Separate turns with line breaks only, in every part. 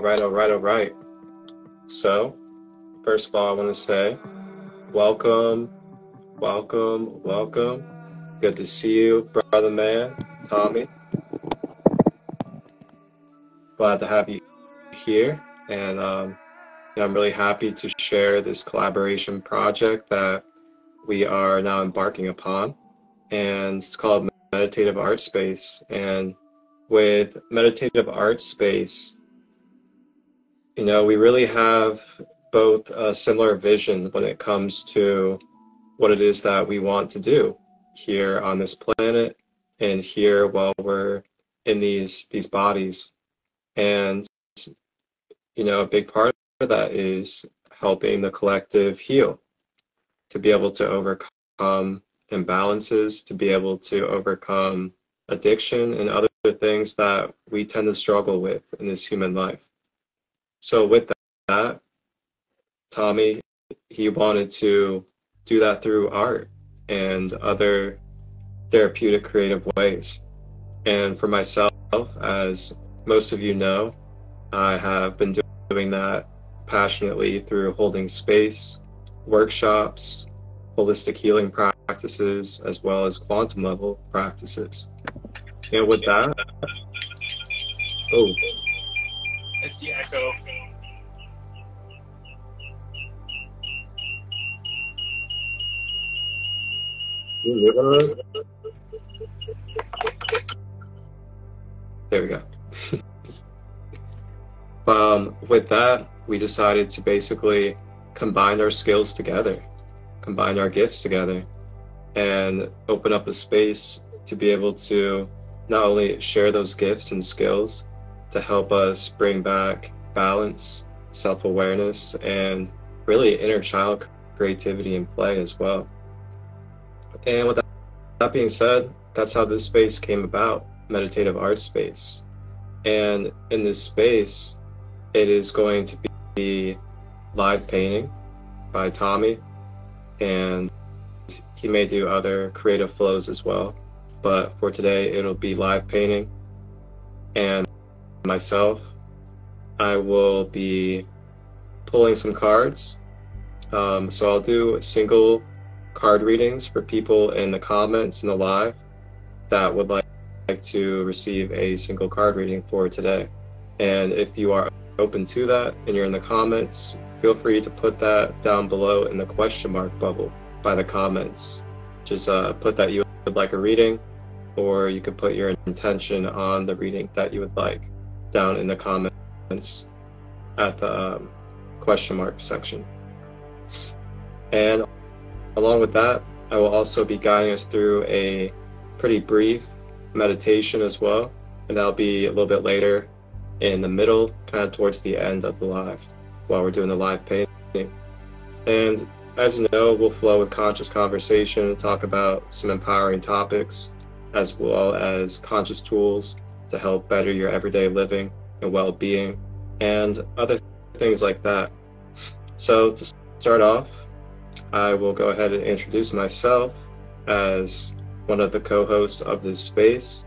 All right. So, first of all, I want to say welcome. Good to see you, brother man, Tommy. Glad to have you here. And I'm really happy to share this collaboration project that we are now embarking upon. And it's called Meditative Art Space. And with Meditative Art Space, we really have both a similar vision when it comes to what it is that we want to do here on this planet and here while we're in these bodies. And a big part of that is helping the collective heal, to be able to overcome imbalances, to be able to overcome addiction and other things that we tend to struggle with in this human life. So with that, Tommy, he wanted to do that through art and other therapeutic creative ways. And for myself, as most of you know, I have been doing that passionately through holding space, workshops, holistic healing practices, as well as quantum level practices. And with that,
it's the echo.
There we go. With that, we decided to basically combine our skills together, combine our gifts together, and open up the space to be able to not only share those gifts and skills to help us bring back balance, self-awareness, and really inner child creativity and play as well. And with that being said, that's how this space came about, Meditative Art Space. And in this space, it is going to be live painting by Tommy, and he may do other creative flows as well. But for today, it'll be live painting. And myself, I will be pulling some cards. So I'll do single card readings for people in the comments in the live that would like to receive a single card reading for today. And if you are open to that and you're in the comments, feel free to put that down below in the question mark bubble by the comments. Just put that you would like a reading, or you could put your intention on the reading that you would like down in the comments at the question mark section. And along with that, I will also be guiding us through a pretty brief meditation as well, and that'll be a little bit later in the middle, kind of towards the end of the live, while we're doing the live painting. And as you know, we'll flow with conscious conversation, talk about some empowering topics, as well as conscious tools to help better your everyday living and well-being, and other things like that. So to start off, I will go ahead and introduce myself as one of the co-hosts of this space,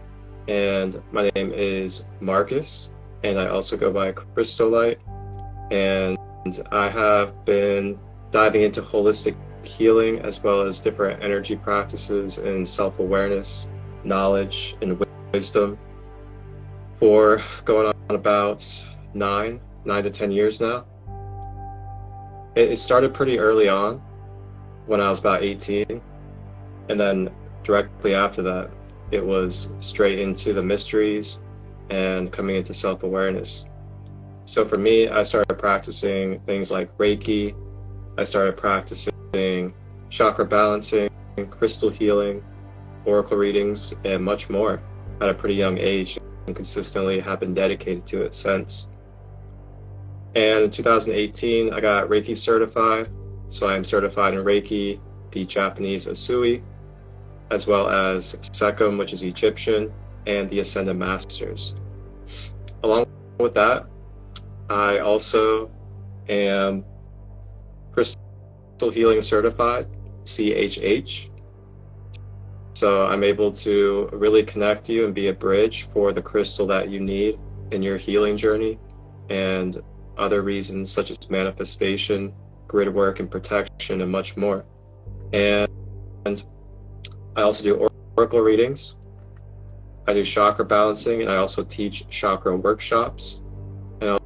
and my name is Marcus, and I also go by Christolight, and I have been diving into holistic healing as well as different energy practices and self-awareness, knowledge, and wisdom for going on about 9 to 10 years now. It started pretty early on when I was about 18, and then directly after that, it was straight into the mysteries and coming into self-awareness. So for me, I started practicing things like Reiki. I started practicing chakra balancing, crystal healing, oracle readings, and much more at a pretty young age, and consistently have been dedicated to it since. And in 2018, I got Reiki certified. So I am certified in Reiki, the Japanese Usui, as well as Sekkum, which is Egyptian, and the Ascended Masters. Along with that, I also am Crystal Healing Certified, CHH. So I'm able to really connect you and be a bridge for the crystal that you need in your healing journey, and other reasons such as manifestation, grid work and protection, and much more. And I also do oracle readings. I do chakra balancing, and I also teach chakra workshops. And I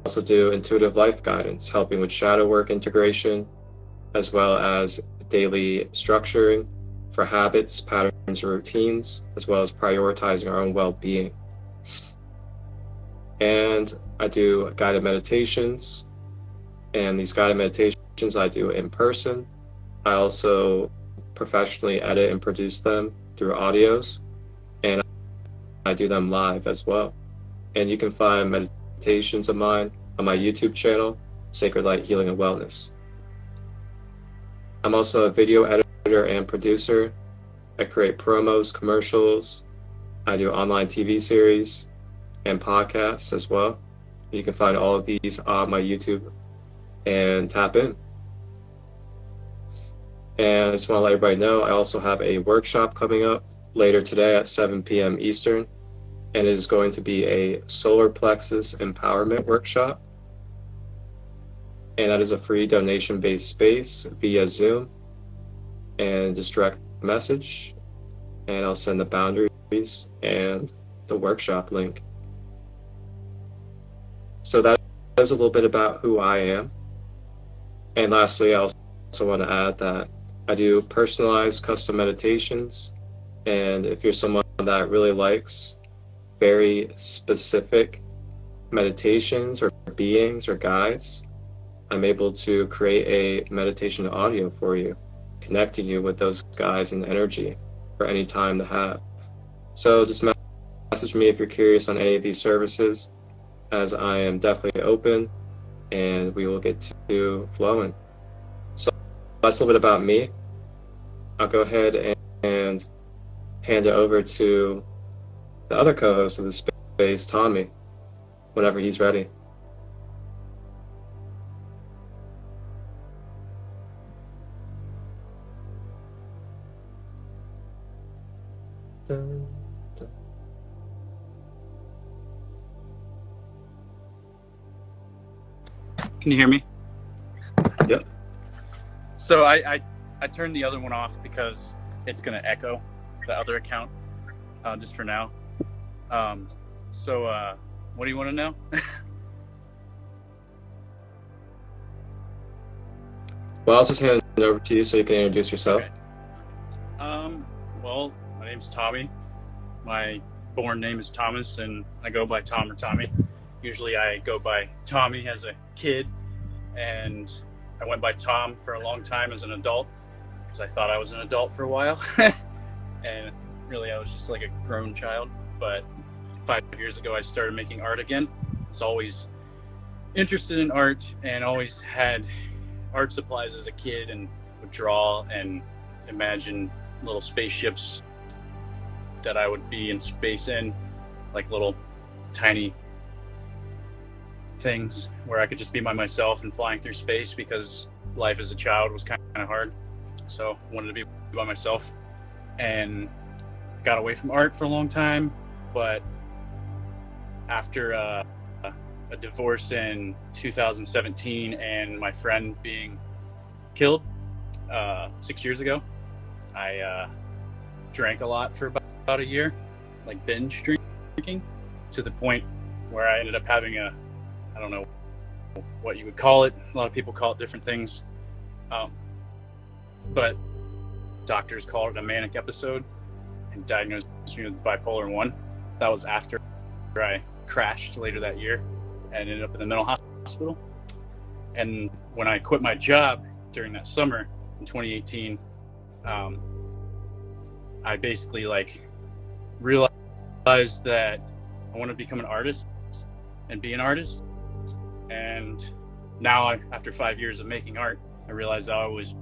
also do intuitive life guidance, helping with shadow work integration, as well as daily structuring for habits, patterns, and routines, as well as prioritizing our own well-being. And I do guided meditations, and these guided meditations I do in person. I also professionally edit and produce them through audios, and I do them live as well. And you can find meditations of mine on my YouTube channel, Sacred Light Healing and Wellness. I'm also a video editor and producer. I create promos, commercials. I do online TV series and podcasts as well. You can find all of these on my YouTube and tap in. And I just want to let everybody know, I also have a workshop coming up later today at 7 p.m. Eastern, and it is going to be a solar plexus empowerment workshop. And that is a free donation-based space via Zoom and just direct message. And I'll send the boundaries and the workshop link. So that is a little bit about who I am. And lastly, I also want to add that I do personalized custom meditations. And if you're someone that really likes very specific meditations or beings or guides, I'm able to create a meditation audio for you, connecting you with those guides and energy for any time to have. So just message me if you're curious on any of these services, as I am definitely open and we will get to flowing. So that's a little bit about me. I'll go ahead and hand it over to the other co-host of the space, Tommy, whenever he's ready. Dun, dun.
Can you hear me?
Yep.
So I turned the other one off because it's going to echo the other account just for now. So what do you want to know?
Well, I'll just hand it over to you so you can introduce yourself.
Okay. Well, my name's Tommy. My born name is Thomas, and I go by Tom or Tommy. Usually I go by Tommy as a kid, and I went by Tom for a long time as an adult because I thought I was an adult for a while. And really I was just like a grown child. But 5 years ago I started making art again. I was always interested in art and always had art supplies as a kid and would draw and imagine little spaceships that I would be in space in, like little tiny things where I could just be by myself and flying through space, because life as a child was kind of hard. So I wanted to be by myself, and got away from art for a long time. But after a divorce in 2017 and my friend being killed 6 years ago, I drank a lot for about a year, like binge drinking, to the point where I ended up having I don't know what you would call it. A lot of people call it different things. But doctors call it a manic episode and diagnosed me with bipolar 1. That was after I crashed later that year and ended up in the mental hospital. And when I quit my job during that summer in 2018, I basically realized that I want to become an artist and be an artist. And now, after 5 years of making art, I realized I always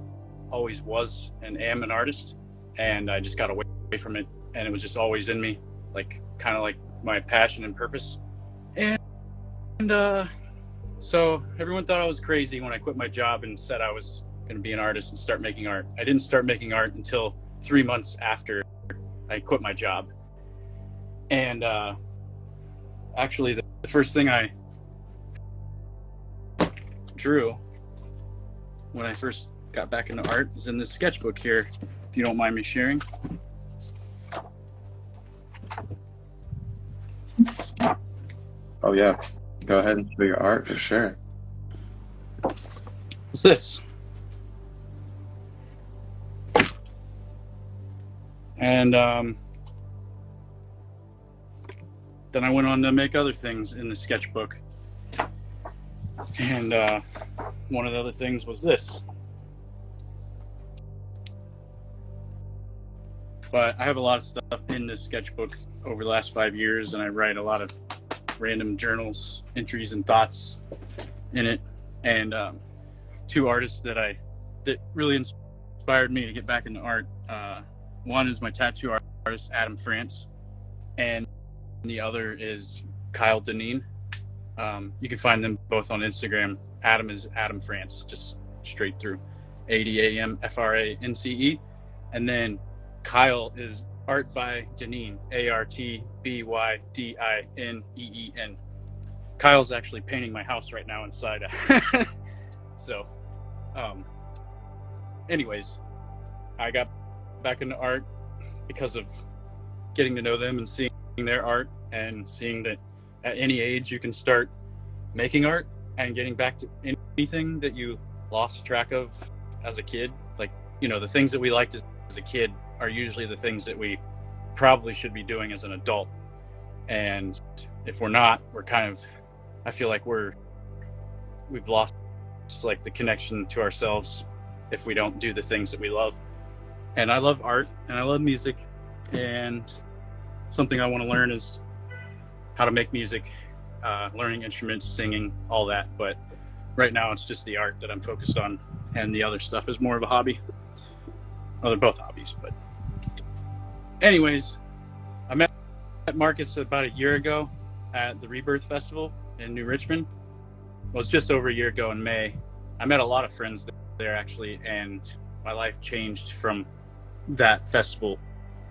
was and am an artist, and I just got away from it, and it was just always in me, kind of like my passion and purpose. And so everyone thought I was crazy when I quit my job and said I was going to be an artist and start making art. I didn't start making art until 3 months after I quit my job. And actually the first thing I drew when I first got back into art is in this sketchbook here, if you don't mind me sharing.
Oh yeah, go ahead and show your art for sure.
What's this? And then I went on to make other things in the sketchbook. And one of the other things was this. But I have a lot of stuff in this sketchbook over the last 5 years, and I write a lot of random journals, entries, and thoughts in it. And two artists that really inspired me to get back into art. One is my tattoo artist, Adam France, and the other is Kyle Deneen. You can find them both on Instagram. Adam is Adam France, just straight through, ADAMFRANCE. And then Kyle is Art by Deneen, ARTBYDINEEN. Kyle's actually painting my house right now inside. So, anyways, I got back into art because of getting to know them and seeing their art and seeing that at any age you can start making art and getting back to anything that you lost track of as a kid. Like, you know, the things that we liked as a kid are usually the things that we probably should be doing as an adult. And if we're not, we're kind of, I feel like we've lost like the connection to ourselves if we don't do the things that we love. And I love art and I love music, and something I want to learn is how to make music, learning instruments, singing, all that. But right now it's just the art that I'm focused on, and the other stuff is more of a hobby. Well, they're both hobbies, but anyways, I met Marcus about a year ago at the Rebirth Festival in New Richmond. Well, it was just over a year ago in May. I met a lot of friends there actually, and my life changed from that festival.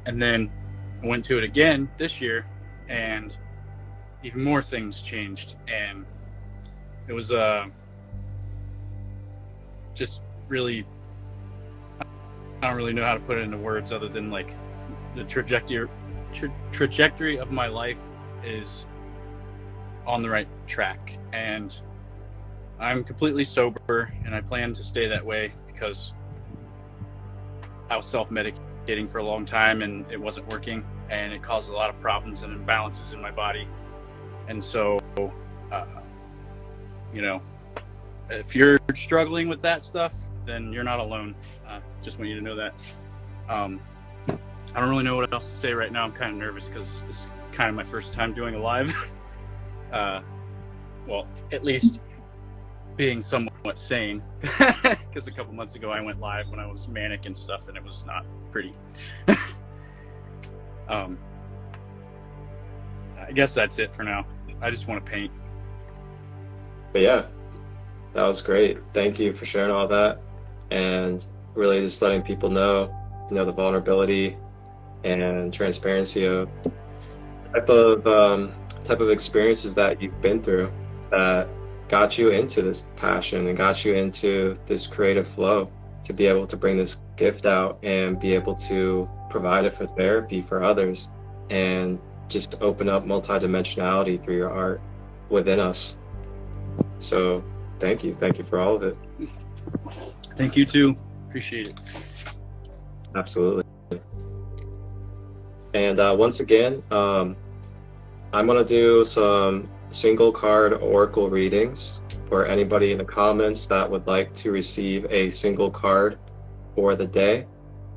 And then I went to it again this year, and even more things changed. And it was just really, I don't really know how to put it into words other than like the trajectory of my life is on the right track, and I'm completely sober, and I plan to stay that way because I was self-medicating for a long time and it wasn't working, and it caused a lot of problems and imbalances in my body. And so, you know, if you're struggling with that stuff, then you're not alone. Just want you to know that. I don't really know what else to say right now. I'm kind of nervous because it's kind of my first time doing a live. Well, at least being somewhat sane, because a couple months ago I went live when I was manic and stuff, and it was not pretty. I guess that's it for now. I just want to paint.
But yeah, that was great. Thank you for sharing all that, and really just letting people know, you know, the vulnerability and transparency of type of experiences that you've been through that got you into this passion and got you into this creative flow to be able to bring this gift out and be able to provide it for therapy for others, and just open up multidimensionality through your art within us. So thank you for all of it.
Thank you too. Appreciate it.
Absolutely. And once again, I'm going to do some single card oracle readings for anybody in the comments that would like to receive a single card for the day.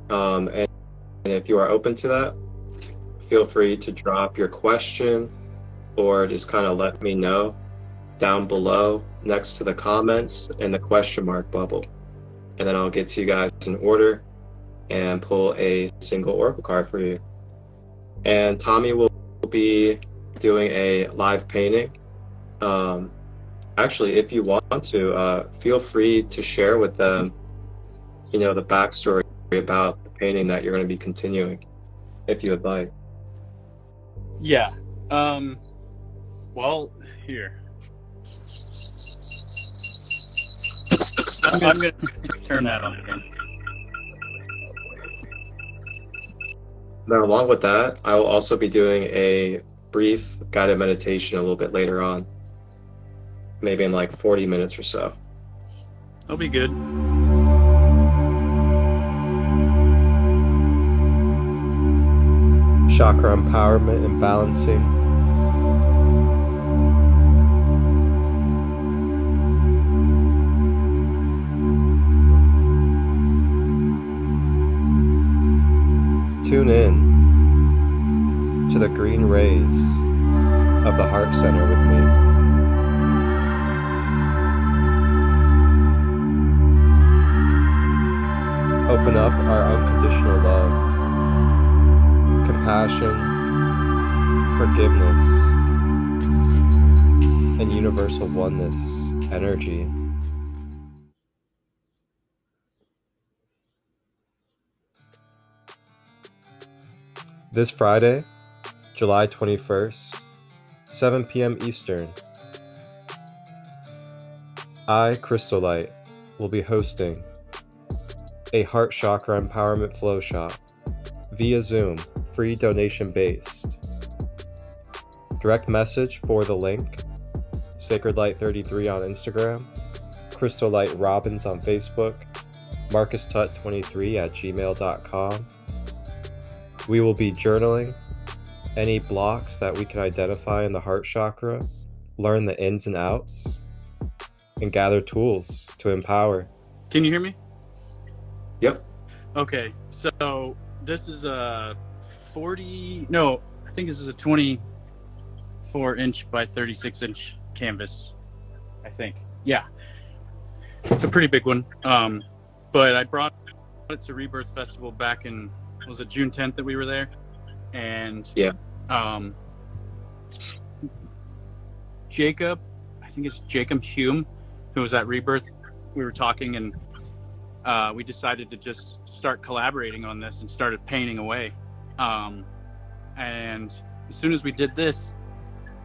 And if you are open to that, feel free to drop your question or just kind of let me know down below next to the comments in the question mark bubble. And then I'll get to you guys in order and pull a single oracle card for you. And Tommy will be doing a live painting. Actually, if you want to, feel free to share with them, you know, the backstory about the painting that you're going to be continuing, if you would like.
Yeah. Well, here. I'm going to turn that on again.
Now, along with that, I will also be doing a brief guided meditation a little bit later on, maybe in like 40 minutes or so.
That'll be good.
Chakra empowerment and balancing. Tune in to the green rays of the heart center with me. Open up our unconditional love, compassion, forgiveness, and universal oneness energy. This Friday, July 21st, 7 p.m. Eastern, I, Christolight, will be hosting a Heart Chakra Empowerment Flow Shop via Zoom, free donation based. Direct message for the link, SacredLight33 on Instagram, Christolight Robbins on Facebook, MarcusTut23@gmail.com. We will be journaling any blocks that we can identify in the heart chakra, learn the ins and outs, and gather tools to empower.
Can you hear me?
Yep.
Okay, so this is a I think this is a 24-inch by 36-inch canvas, I think. Yeah, a pretty big one. But I brought it to Rebirth Festival back in, was it June 10th that we were there? And
yeah,
Jacob, I think it's Jacob Hume, who was at Rebirth. We were talking, and we decided to just start collaborating on this and started painting away. And as soon as we did this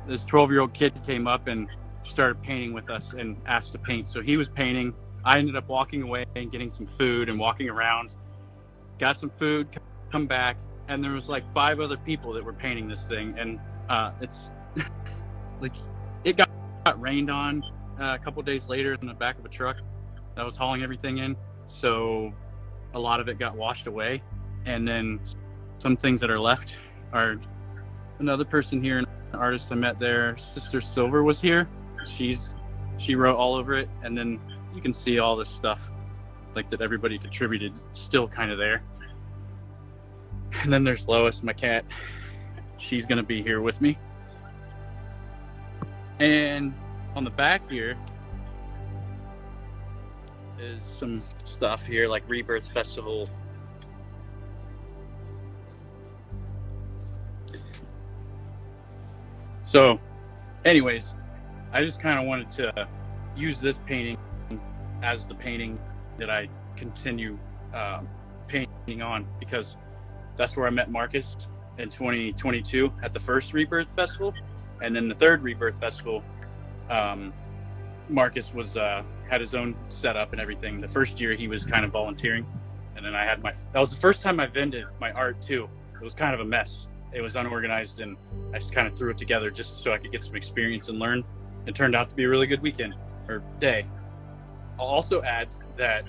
12-year-old kid came up and started painting with us and asked to paint. So he was painting. I ended up walking away and getting some food and walking around, got some food, come back, and there was like 5 other people that were painting this thing. And it's like, it got rained on a couple days later in the back of a truck that was hauling everything in. So a lot of it got washed away. And then some things that are left are another person here, an artist I met there, Sister Silver was here. She wrote all over it. And then you can see all this stuff like that everybody contributed still kind of there. And then there's Lois, my cat. She's going to be here with me. And on the back here is some stuff here like Rebirth Festival. So anyways, I just kind of wanted to use this painting as the painting that I continue painting on, because that's where I met Marcus in 2022 at the first Rebirth Festival. And then the third Rebirth Festival, Marcus was had his own setup and everything. The first year he was kind of volunteering, and then I had that was the first time I vended my art too. It was kind of a mess. It was unorganized, and I just kind of threw it together just so I could get some experience and learn. It turned out to be a really good weekend or day. I'll also add that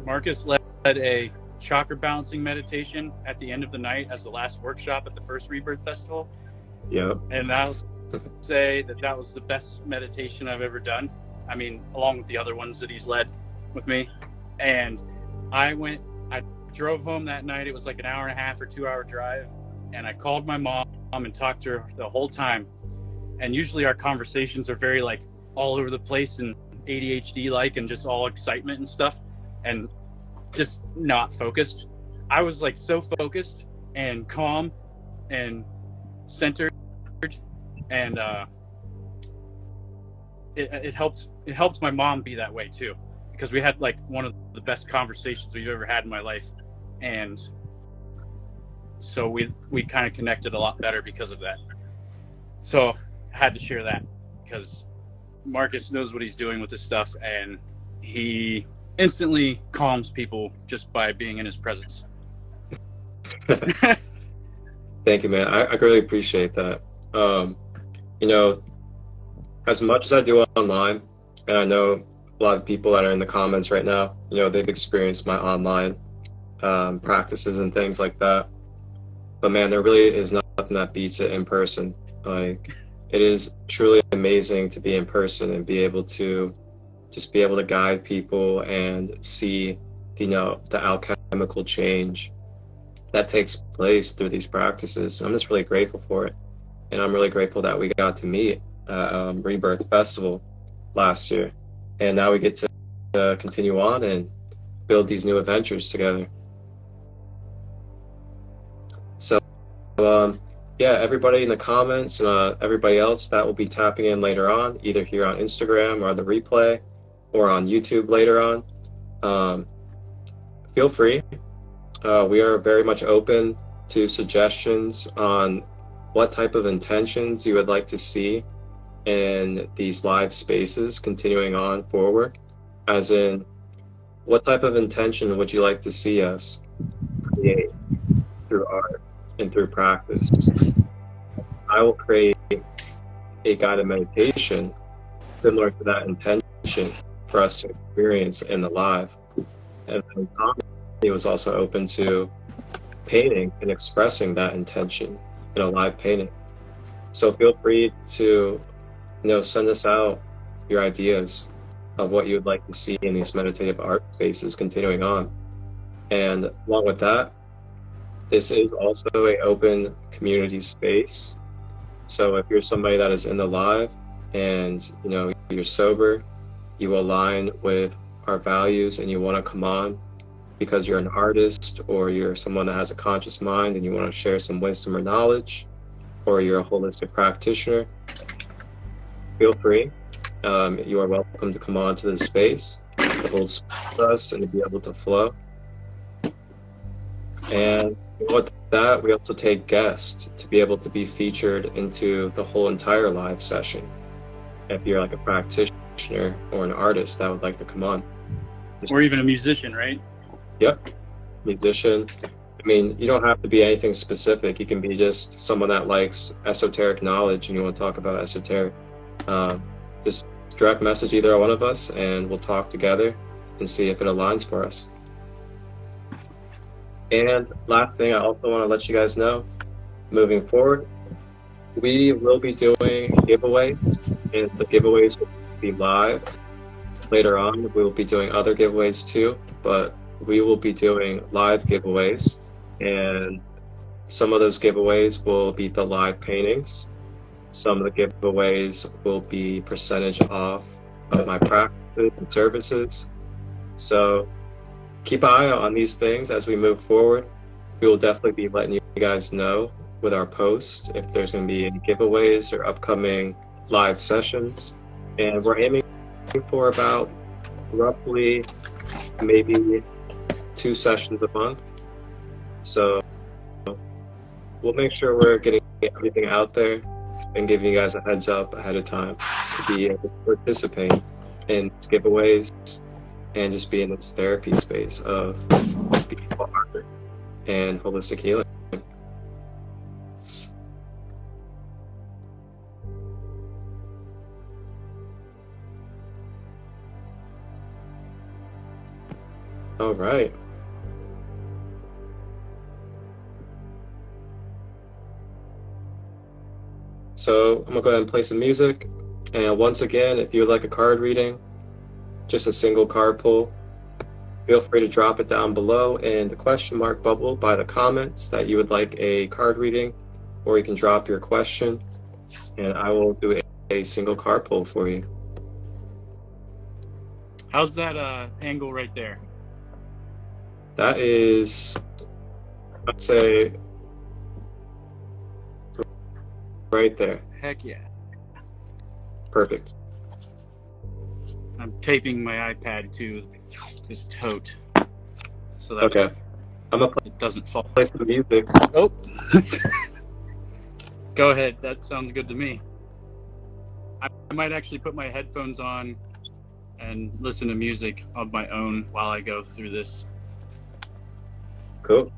Marcus led a chakra balancing meditation at the end of the night as the last workshop at the first Rebirth Festival.
Yep.
And I'll say that was the best meditation I've ever done. I mean, along with the other ones that he's led with me. And I drove home that night. It was like an 1.5 or 2 hour drive. And I called my mom and talked to her the whole time. And usually our conversations are very like all over the place and ADHD like, and just all excitement and stuff, and just not focused. I was like so focused and calm and centered, and it helped my mom be that way too, because we had like one of the best conversations we've ever had in my life, and so we kind of connected a lot better because of that. So I had to share that because Marcus knows what he's doing with this stuff, and he instantly calms people just by being in his presence.
Thank you, man. I really appreciate that. You know, as much as I do online, and I know a lot of people that are in the comments right now, you know, they've experienced my online practices and things like that. But man, there really is nothing that beats it in person. Like, it is truly amazing to be in person and be able to just be able to guide people and see, you know, the alchemical change that takes place through these practices. I'm just really grateful for it. And I'm really grateful that we got to meet at Rebirth Festival last year. And now we get to continue on and build these new adventures together. So, yeah, everybody in the comments and everybody else that will be tapping in later on, either here on Instagram or the replay or on YouTube later on, feel free. We are very much open to suggestions on what type of intentions you would like to see in these live spaces continuing on forward. As in, what type of intention would you like to see us create through art and through practice? I will create a guided meditation similar to that intention for us to experience in the live. And then Tommy was also open to painting and expressing that intention in a live painting. So feel free to, you know, send us out your ideas of what you would like to see in these meditative art spaces continuing on. And along with that, this is also an open community space. So if you're somebody that is in the live and, you know, you're sober, you align with our values and you want to come on because you're an artist or you're someone that has a conscious mind and you want to share some wisdom or knowledge, or you're a holistic practitioner, feel free. You are welcome to come on to this space, to hold space with us and to be able to flow. And with that, we also take guests to be able to be featured into the whole entire live session. If you're like a practitioner or an artist that would like to come on.
Or even a musician, right?
Yep, musician. I mean, you don't have to be anything specific. You can be just someone that likes esoteric knowledge and you want to talk about esoteric. Just direct message either one of us and we'll talk together and see if it aligns for us. And last thing, I also want to let you guys know, moving forward, we will be doing giveaways, and the giveaways will be live. Later on, we will be doing other giveaways too, but we will be doing live giveaways, and some of those giveaways will be the live paintings. Some of the giveaways will be percentage off of my practices and services. So keep an eye on these things as we move forward. We will definitely be letting you guys know with our posts if there's going to be any giveaways or upcoming live sessions. And we're aiming for about roughly maybe 2 sessions a month. So we'll make sure we're getting everything out there and giving you guys a heads up ahead of time to be able to participate in these giveaways and just be in this therapy space of being art and holistic healing. All right. So I'm gonna go ahead and play some music. And once again, if you would like a card reading, just a single card pull, feel free to drop it down below in the question mark bubble by the comments that you would like a card reading, or you can drop your question and I will do a single card pull for you.
How's that angle right there?
That is, I'd say, right there.
Heck yeah.
Perfect.
I'm taping my iPad to this tote so that
okay. I'm gonna
it doesn't fall.
Play some music.
Oh. Go ahead. That sounds good to me. I might actually put my headphones on and listen to music of my own while I go through this.
Cool.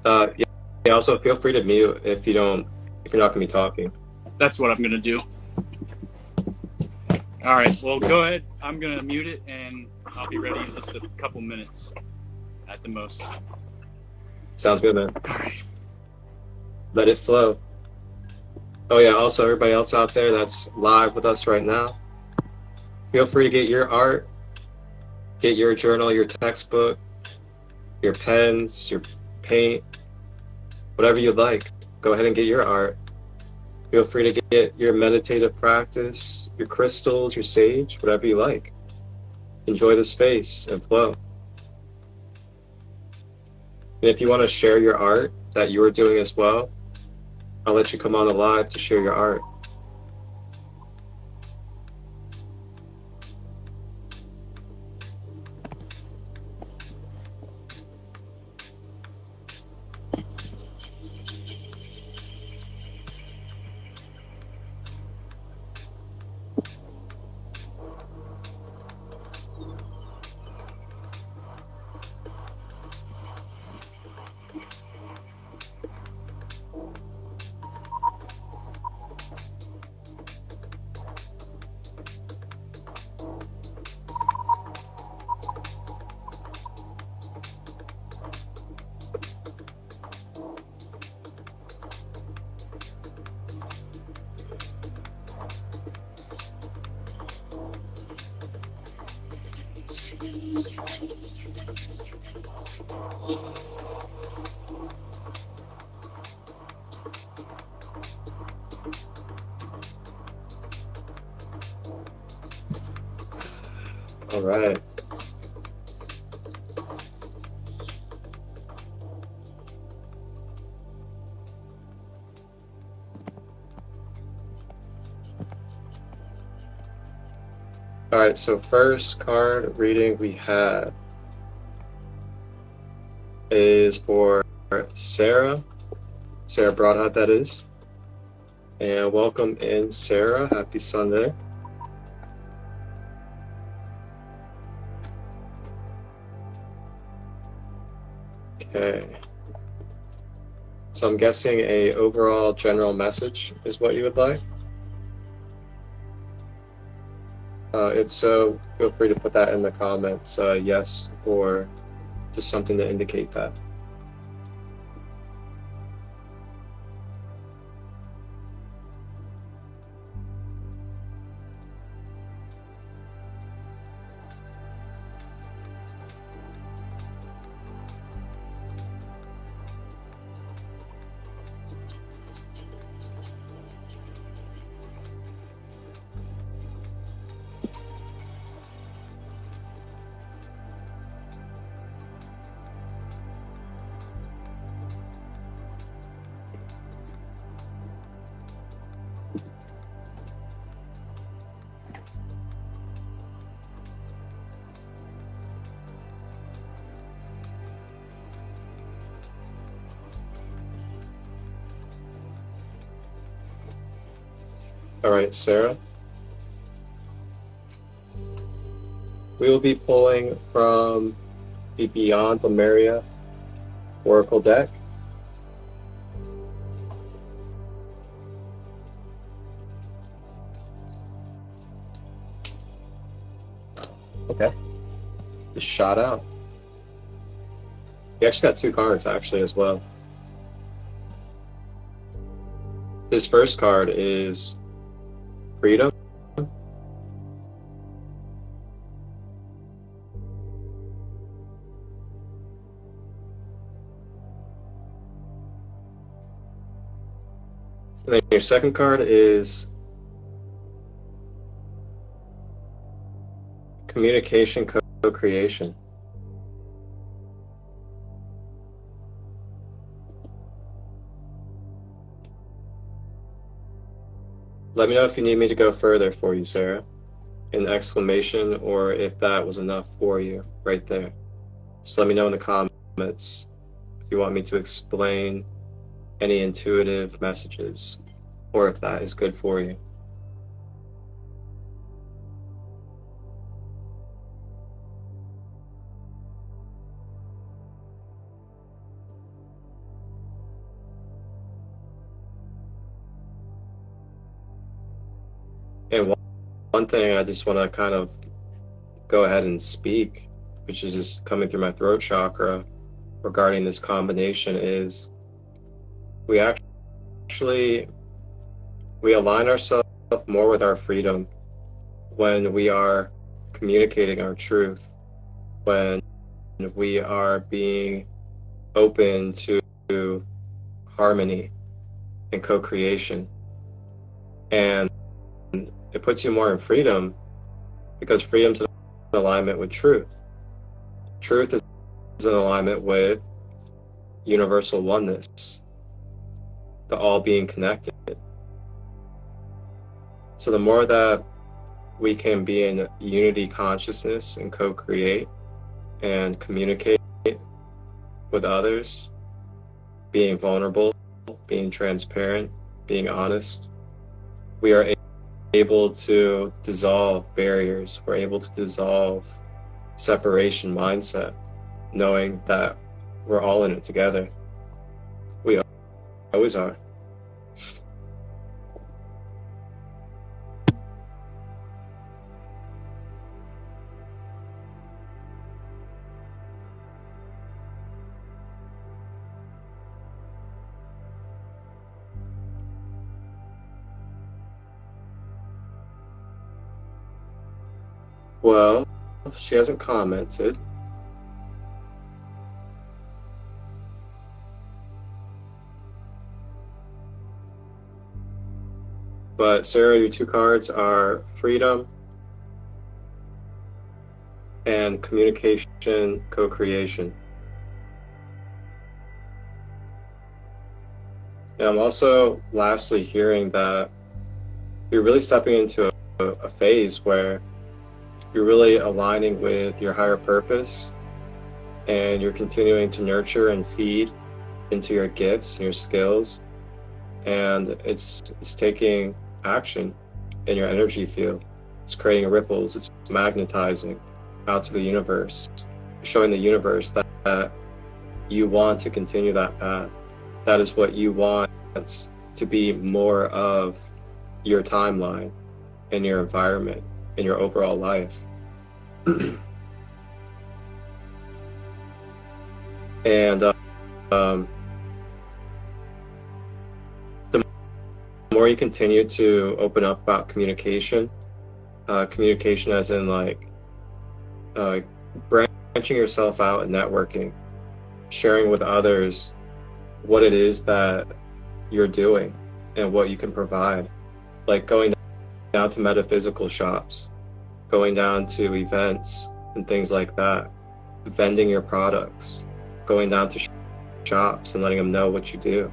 Yeah, also feel free to mute if you're not going to be talking.
That's what I'm going to do. All right, well, go ahead. I'm going to mute it, and I'll be ready in just a couple minutes at the most.
Sounds good, man.
All right.
Let it flow. Oh, yeah, also, everybody else out there that's live with us right now, feel free to get your art, get your journal, your textbook, your pens, your paint, whatever you'd like. Go ahead and get your art. Feel free to get your meditative practice, your crystals, your sage, whatever you like. Enjoy the space and flow. And if you want to share your art that you are doing as well, I'll let you come on the live to share your art. All right. All right, so first card reading we have is for Sarah Broadhead, that is. And welcome in, Sarah. Happy Sunday. Okay. So I'm guessing a overall general message is what you would like? If so, feel free to put that in the comments, yes, or just something to indicate that. All right, Sarah. We will be pulling from the Beyond Lemuria Oracle deck. Okay. Just shot out. You actually got two cards, actually, as well. This first card is Freedom. And then your second card is Communication Co-Creation. Let me know if you need me to go further for you, Sarah. An exclamation, or if that was enough for you right there. Just let me know in the comments if you want me to explain any intuitive messages, or if that is good for you. And one thing I just want to kind of go ahead and speak, which is just coming through my throat chakra regarding this combination, is we actually we align ourselves more with our freedom when we are communicating our truth, when we are being open to harmony and co-creation. And it puts you more in freedom because freedom's in alignment with truth. Truth is in alignment with universal oneness, the all being connected. So the more that we can be in unity consciousness and co-create and communicate with others, being vulnerable, being transparent, being honest, we are able to dissolve barriers. We're able to dissolve separation mindset, knowing that we're all in it together. We always are. Well, she hasn't commented. But Sarah, your two cards are freedom and communication, co-creation. And I'm also lastly hearing that you're really stepping into a phase where you're really aligning with your higher purpose, and you're continuing to nurture and feed into your gifts and your skills, and it's taking action in your energy field. It's creating ripples, it's magnetizing out to the universe, showing the universe that you want to continue that path. That is what you want to be more of your timeline, in your environment, in your overall life. And the more you continue to open up about communication, communication as in like branching yourself out and networking, sharing with others what it is that you're doing and what you can provide, like going down to metaphysical shops, going down to events and things like that, vending your products, going down to shops and letting them know what you do.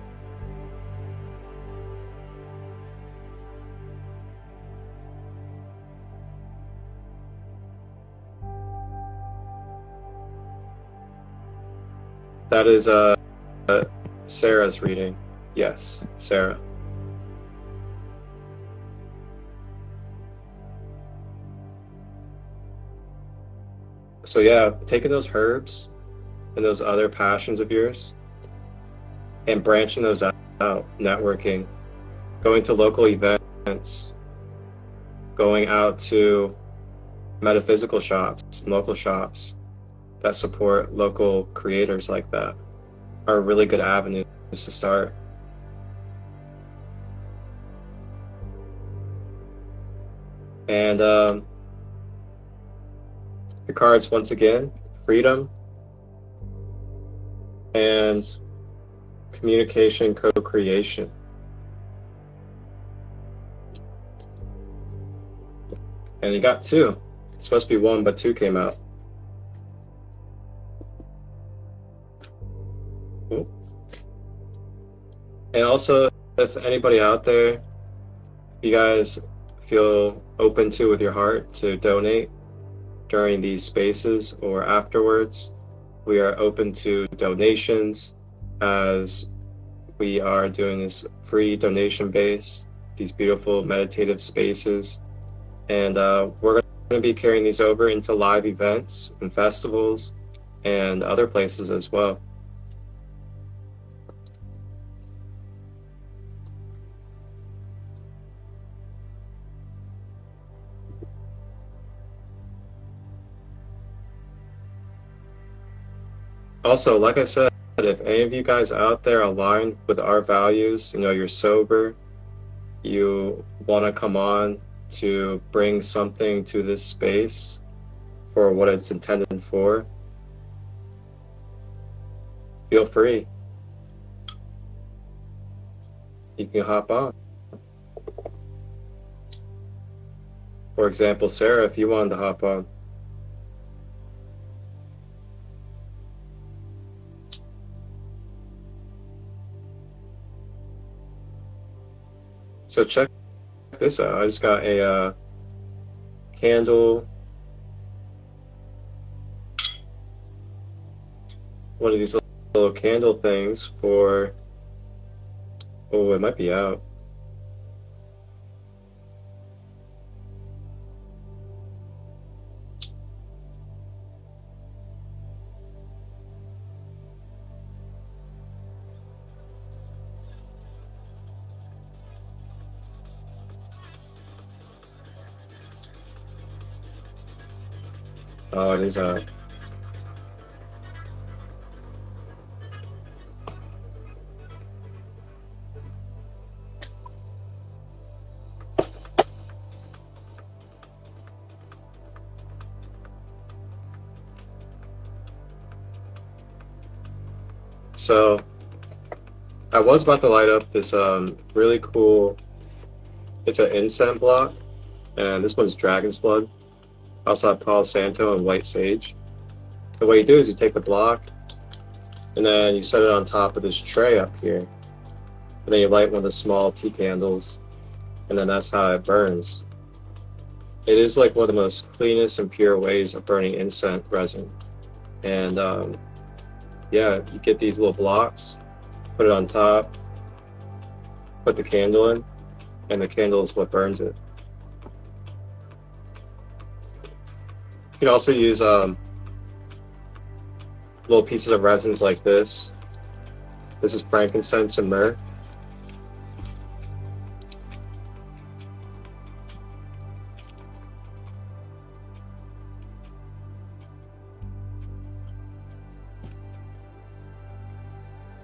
That is Sarah's reading. Yes, Sarah. So yeah, taking those herbs and those other passions of yours and branching those out, networking, going to local events, going out to metaphysical shops, local shops that support local creators like that are really good avenues to start. And the cards, once again, freedom and communication, co-creation. And you got two. It's supposed to be one, but two came out. Ooh. And also, if anybody out there, you guys feel open to with your heart to donate during these spaces or afterwards, we are open to donations, as we are doing this free donation base, these beautiful meditative spaces. And we're going to be carrying these over into live events and festivals and other places as well. Also, like I said, if any of you guys out there align with our values, you know, you're sober, you want to come on to bring something to this space for what it's intended for, feel free. You can hop on. For example, Sarah, if you wanted to hop on. So check this out. I just got a candle, one of these little candle things for, oh, it might be out. Oh, it is out. So I was about to light up this really cool, it's an incense block, and this one's Dragon's Blood. I also have Palo Santo and White Sage. And what you do is you take the block and then you set it on top of this tray up here. And then you light one of the small tea candles, and then that's how it burns. It is like one of the most cleanest and pure ways of burning incense resin. And yeah, you get these little blocks, put it on top, put the candle in, and the candle is what burns it. You can also use little pieces of resins like this. This is frankincense and myrrh.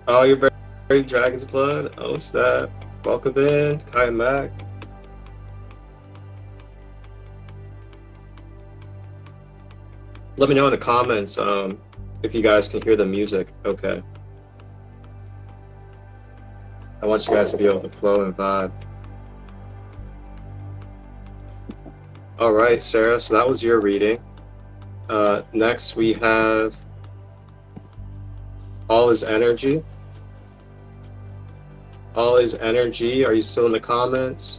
Oh, you're very Dragon's Blood. Oh, snap. Welcome in, Kai and Mac. Let me know in the comments if you guys can hear the music. Okay. I want you guys to be able to flow and vibe. All right, Sarah, so that was your reading. Next we have All Is Energy. All Is Energy, are you still in the comments?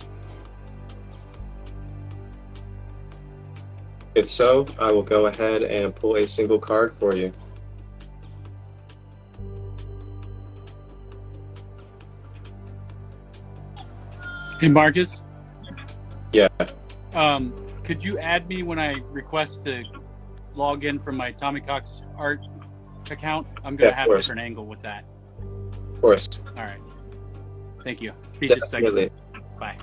If so, I will go ahead and pull a single card for you.
Hey, Marcus.
Yeah.
Could you add me when I request to log in from my Tommy Cox art account? I'm going to have a different angle with that.
Of course.
All right. Thank you. Be just a second. Bye.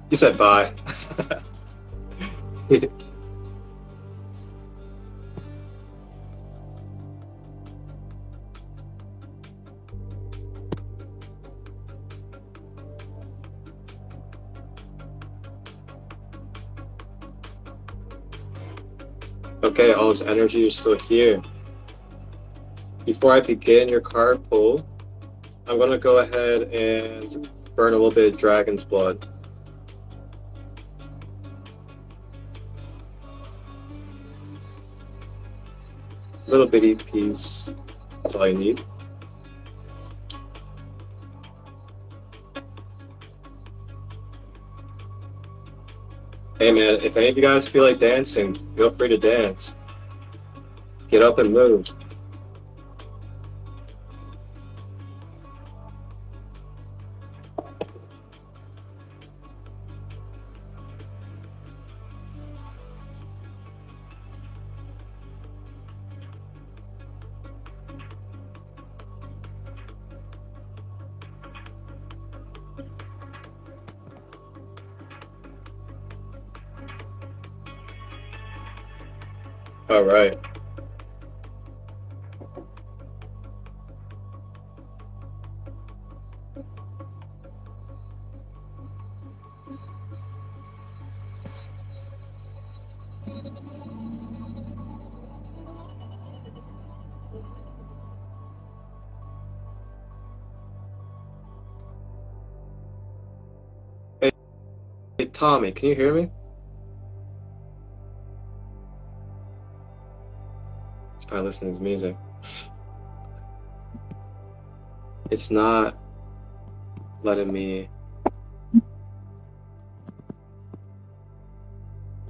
You said bye. Okay, all this energy is still here. Before I begin your card pull, I'm going to go ahead and burn a little bit of Dragon's Blood. Little bitty piece, that's all I need. Hey man, if any of you guys feel like dancing, feel free to dance. Get up and move. All right. Hey, Tommy, can you hear me? He's probably listening to his music. It's not letting me.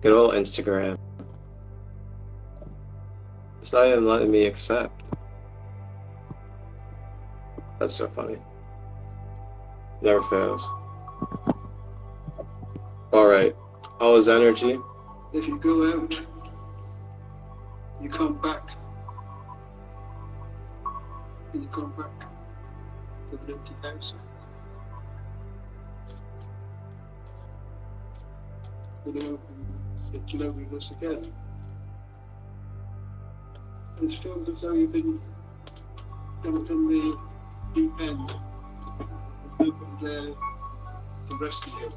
Good old Instagram. It's not even letting me accept. That's so funny. Never fails. Alright. All his energy.
If you go out, you come back. And you come back to an empty house. You know, it's loneliness again. It feels as though you've been dumped in the deep end. There's nobody there to rescue you.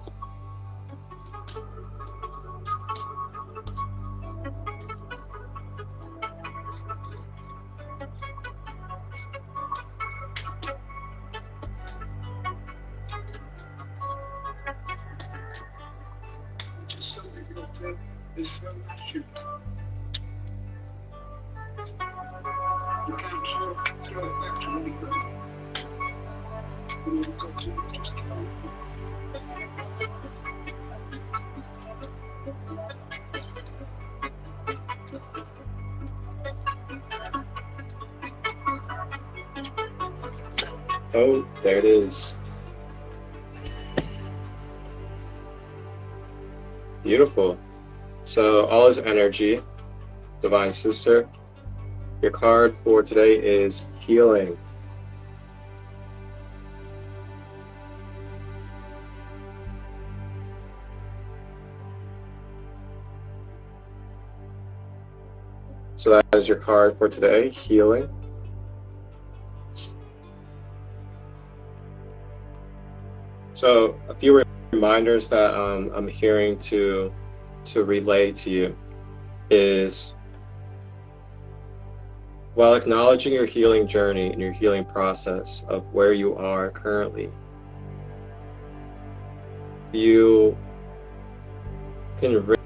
Just something that is thrown at you. You can't throw it back to anybody. You've got to just carry it.
Oh, there it is. Beautiful. So all his energy, Divine Sister. Your card for today is Healing. So that is your card for today, Healing. So a few reminders that I'm hearing to relay to you is, while acknowledging your healing journey and your healing process of where you are currently, you can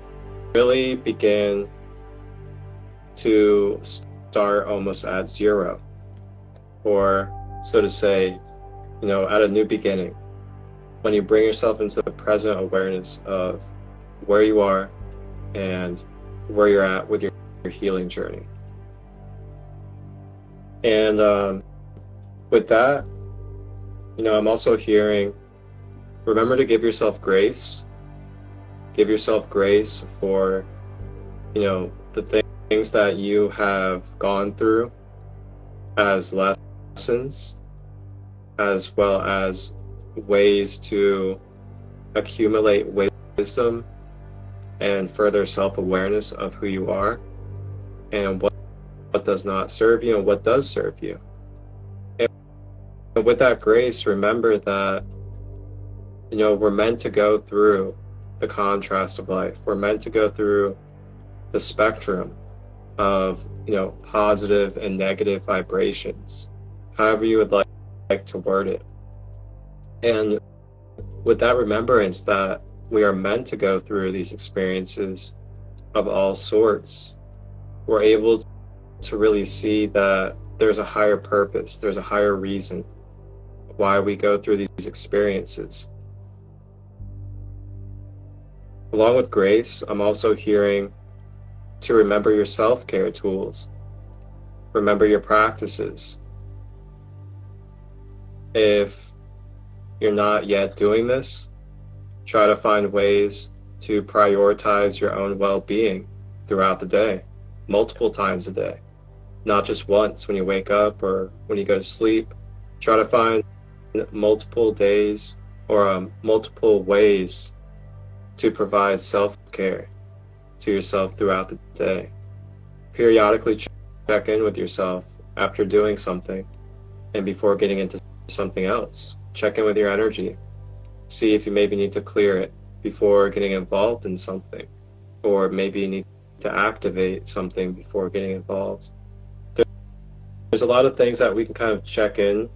really begin to start almost at zero, or so to say, at a new beginning. When you bring yourself into the present awareness of where you are and where you're at with your healing journey. And with that, I'm also hearing, remember to give yourself grace. Give yourself grace for, the things that you have gone through as lessons, as well as ways to accumulate wisdom and further self-awareness of who you are and what does not serve you and what does serve you. And with that grace, remember that we're meant to go through the contrast of life. We're meant to go through the spectrum of positive and negative vibrations, however you would like to word it. And with that remembrance that we are meant to go through these experiences of all sorts, we're able to really see that there's a higher purpose, there's a higher reason why we go through these experiences. Along with grace, I'm also hearing to remember your self-care tools, remember your practices. If you're not yet doing this, try to find ways to prioritize your own well-being throughout the day, multiple times a day, not just once when you wake up or when you go to sleep. Try to find multiple days or multiple ways to provide self-care to yourself throughout the day. Periodically check in with yourself after doing something and before getting into something else. Check in with your energy. See if you maybe need to clear it before getting involved in something, or maybe you need to activate something before getting involved. There's a lot of things that we can kind of check in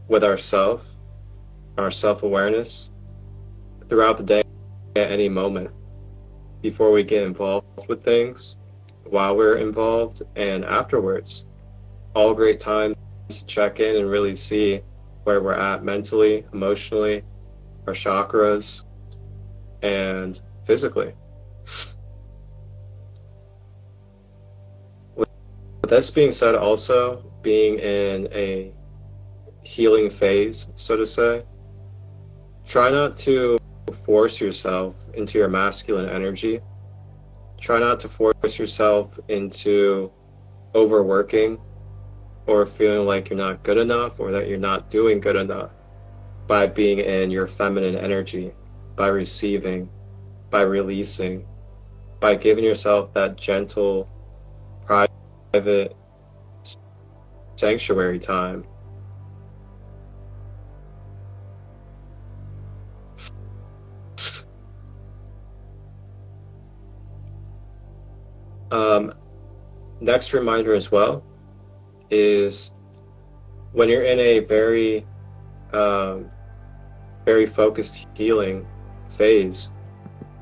with our self-awareness throughout the day at any moment before we get involved with things, while we're involved, and afterwards. All great times to check in and really see where we're at mentally, emotionally, our chakras, and physically. With this being said, also being in a healing phase, so to say, try not to force yourself into your masculine energy. Try not to force yourself into overworking or feeling like you're not good enough or that you're not doing good enough by being in your feminine energy, by receiving, by releasing, by giving yourself that gentle, private sanctuary time. Next reminder as well is when you're in a very focused healing phase,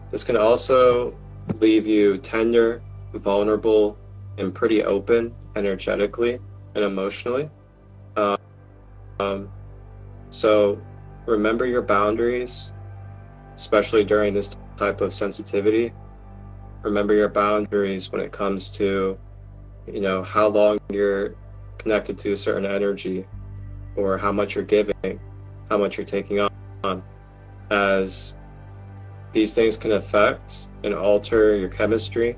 this can also leave you tender, vulnerable, and pretty open energetically and emotionally. So remember your boundaries, especially during this type of sensitivity. Remember your boundaries when it comes to, how long you're connected to a certain energy, or how much you're giving, how much you're taking on, as these things can affect and alter your chemistry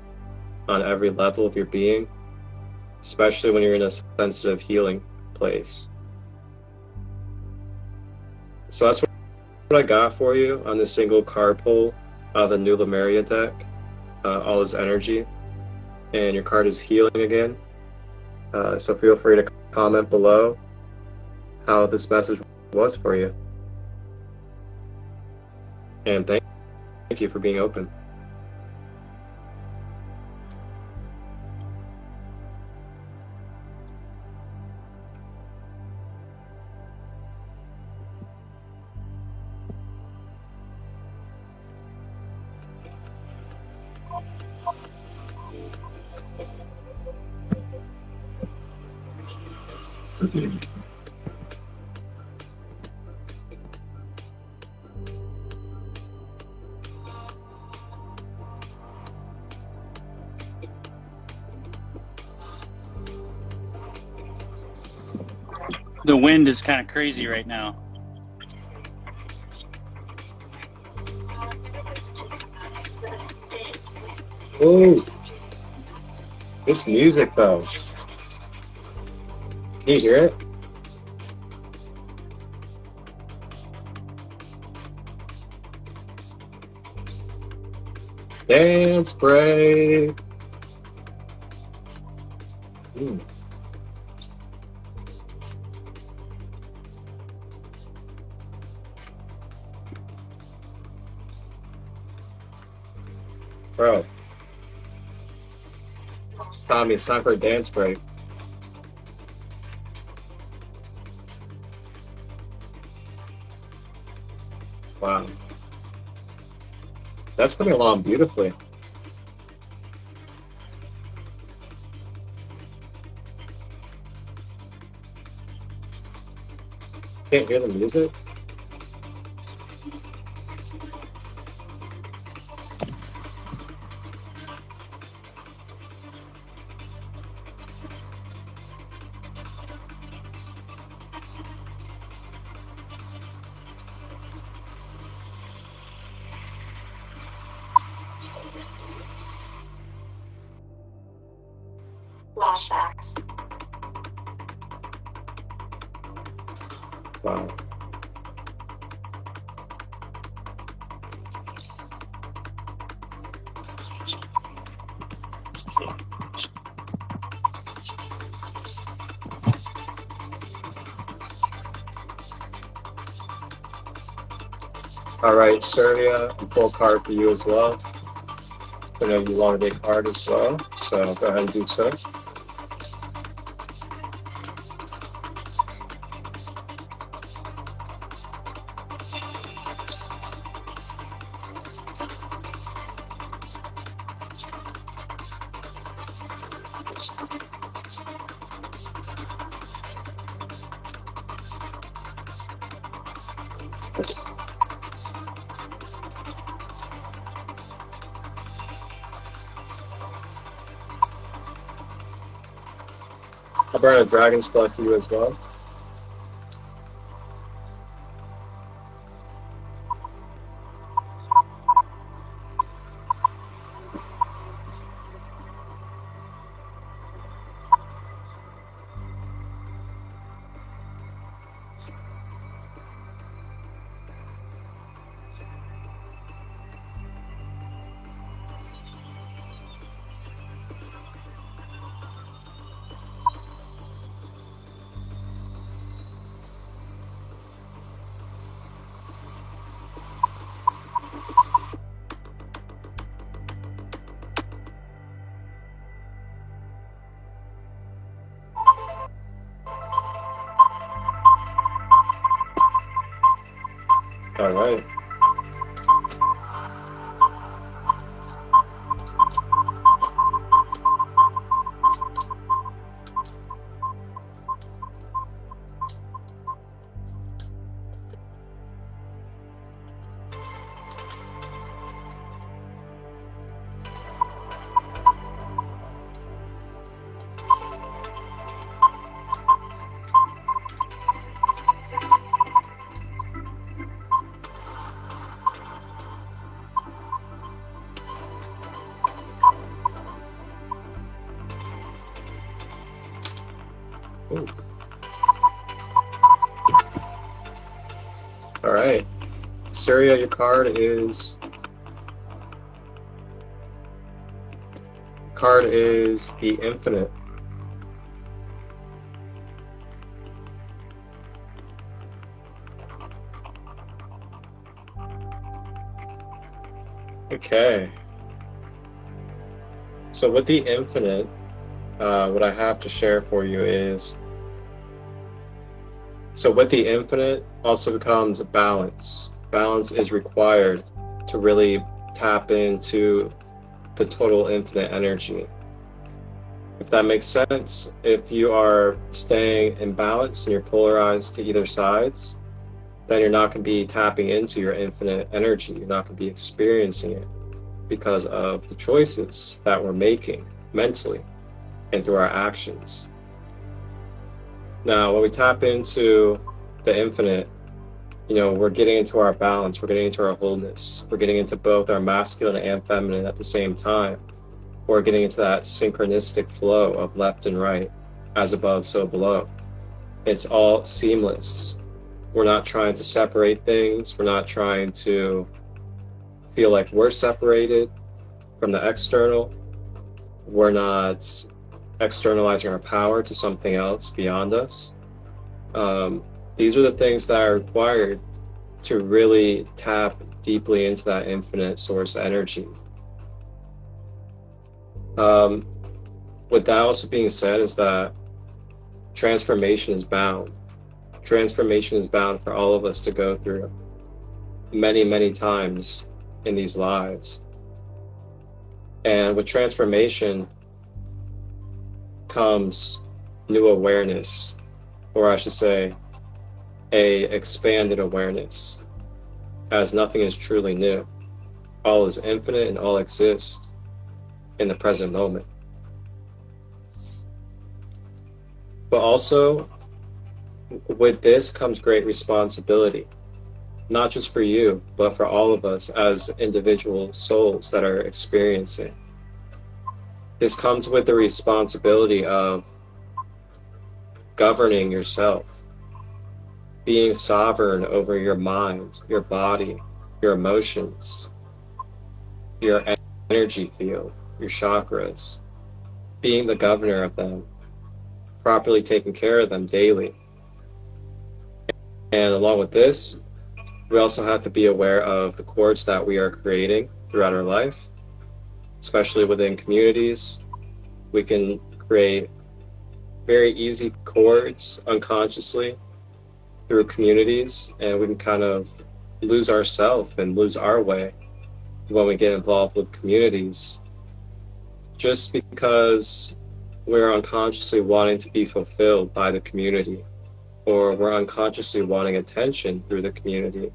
on every level of your being, especially when you're in a sensitive healing place. So that's what I got for you on the single card pull of the new Lemuria deck. All is energy, and your card is healing again. So feel free to comment below how this message was for you. And thank you for being open.
The wind is kind of crazy right now.
Oh, this music though. Can you hear it? Dance break. Bro. Tommy, it's time for a dance break. Wow. That's coming along beautifully. Can't hear the music?
Flashbacks.
Wow. All right, Surya, a full card for you as well. I know you wanted a card as well, so go ahead and do so. I'll burn a dragon's blood to you as well. All right. Ooh. All right, Surya, your card is the Infinite. Okay. So with the Infinite, what I have to share for you is, so with the Infinite also becomes a balance. Balance is required to really tap into the total infinite energy. If that makes sense, if you are staying in balance and you're polarized to either sides, then you're not going to be tapping into your infinite energy. You're not going to be experiencing it because of the choices that we're making mentally and through our actions. Now, when we tap into the infinite, you know, we're getting into our balance, we're getting into our wholeness, we're getting into both our masculine and feminine at the same time. We're getting into that synchronistic flow of left and right, as above, so below. It's all seamless. We're not trying to separate things. We're not trying to feel like we're separated from the external. We're not externalizing our power to something else beyond us. These are the things that are required to really tap deeply into that infinite source energy. With that also being said, is that transformation is bound. Transformation is bound for all of us to go through many, many times in these lives. And with transformation comes new awareness, or I should say, a expanded awareness, as nothing is truly new. All is infinite and all exists in the present moment. But also, with this comes great responsibility, not just for you, but for all of us as individual souls that are experiencing. This comes with the responsibility of governing yourself, being sovereign over your mind, your body, your emotions, your energy field, your chakras, being the governor of them, properly taking care of them daily. And along with this, we also have to be aware of the cords that we are creating throughout our life especially within communities. We can create very easy chords unconsciously through communities, and we can kind of lose ourselves and lose our way when we get involved with communities, just because we're unconsciously wanting to be fulfilled by the community, or we're unconsciously wanting attention through the community,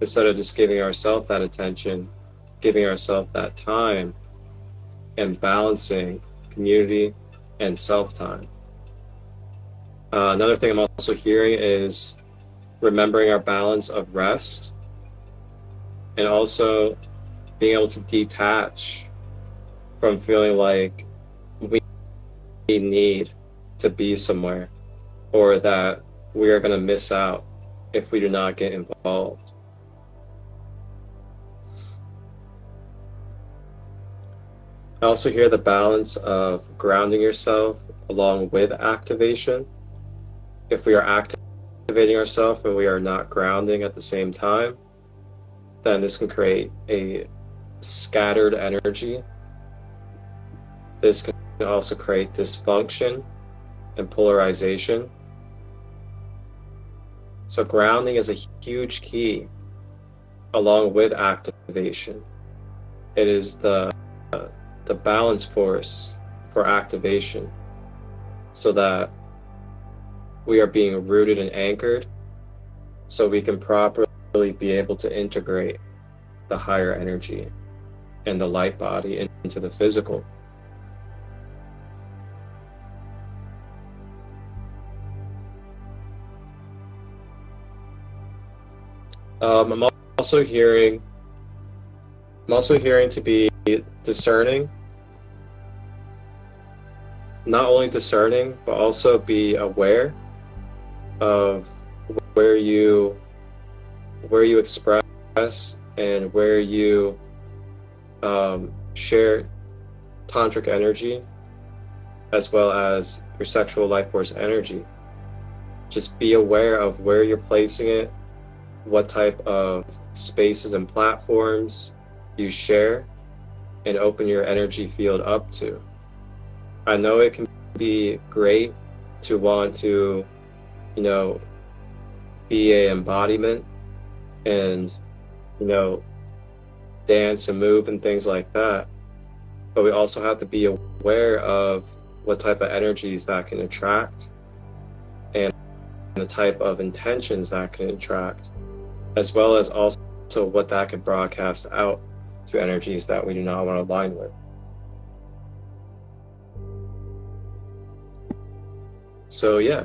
instead of just giving ourselves that attention, giving ourselves that time, and balancing community and self-time. Another thing I'm also hearing is remembering our balance of rest, and also being able to detach from feeling like we need to be somewhere, or that we are going to miss out if we do not get involved. I also hear the balance of grounding yourself along with activation. If we are activating ourselves and we are not grounding at the same time, then this can create a scattered energy. This can also create dysfunction and polarization. So grounding is a huge key along with activation. It is the balance force for activation, so that we are being rooted and anchored, so we can properly be able to integrate the higher energy and the light body into the physical. I'm also hearing to be discerning. Not only discerning, but also be aware of where you express and where you share tantric energy, as well as your sexual life force energy. Just be aware of where you're placing it, what type of spaces and platforms you share, and open your energy field up to. I know it can be great to want to, be an embodiment and, dance and move and things like that. But we also have to be aware of what type of energies that can attract, and the type of intentions that can attract, as well as also what that could broadcast out to energies that we do not want to align with. So yeah,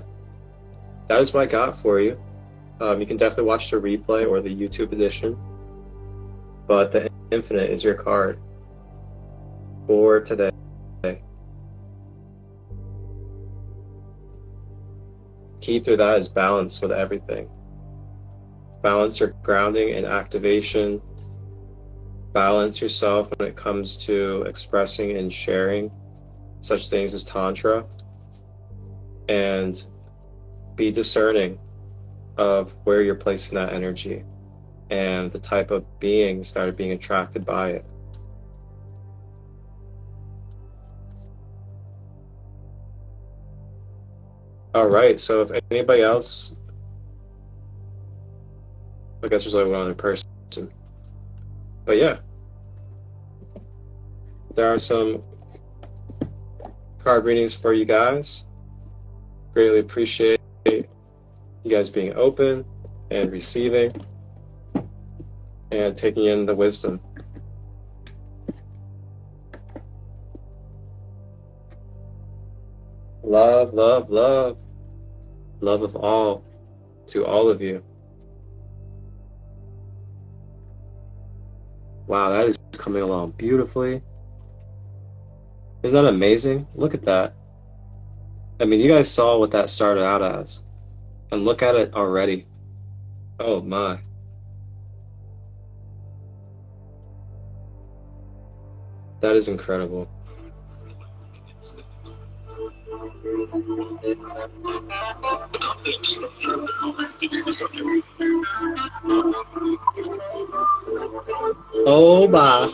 that is what I got for you. You can definitely watch the replay or the YouTube edition, but the Infinite is your card for today. Key through that is balance with everything. Balance your grounding and activation. Balance yourself when it comes to expressing and sharing such things as Tantra. And be discerning of where you're placing that energy and the type of beings that are being attracted by it. All right, so if anybody else, I guess there's only one other person, but yeah, there are some card readings for you guys. Greatly appreciate you guys being open and receiving and taking in the wisdom. Love, love, love. Love of all to all of you. Wow, that is coming along beautifully. Isn't that amazing? Look at that. I mean, you guys saw what that started out as. And look at it already. Oh my. That is incredible. Oh my.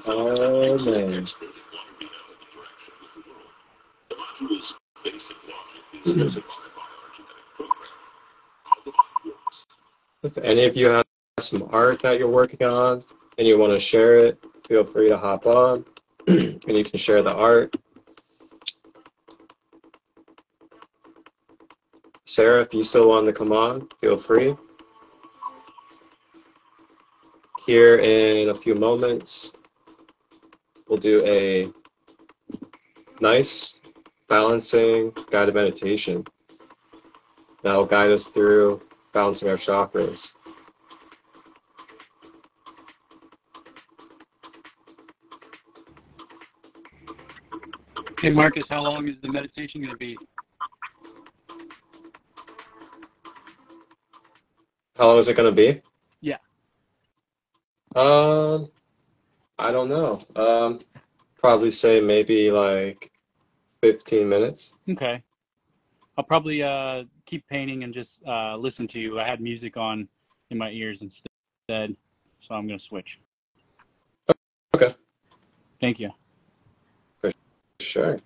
Oh, man. If any of you have some art that you're working on and you want to share it, feel free to hop on and you can share the art. Sarah, if you still want to come on, feel free. Here in a few moments, we'll do a nice, balancing, guided meditation that will guide us through balancing our chakras.
Hey, Marcus, how long is the meditation going to be?
How long is it going to be?
Yeah.
I don't know. Probably say maybe like 15 minutes.
Okay. I'll probably keep painting and just listen to you. I had music on in my ears instead, so I'm going to switch.
Okay.
Thank you.
For sure.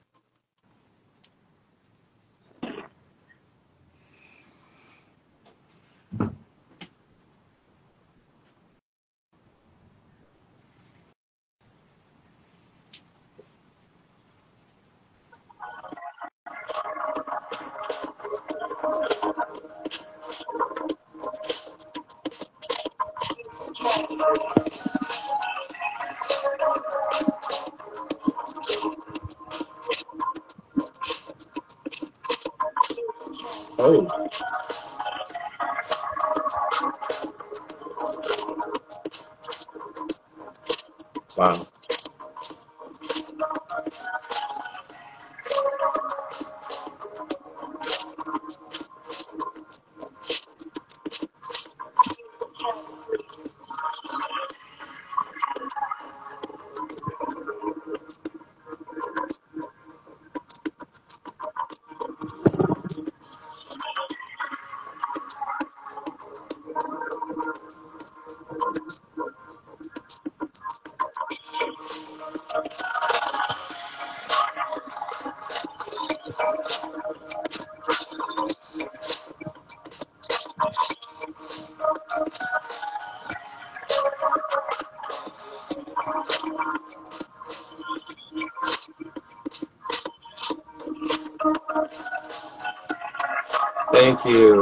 Oh. Wow.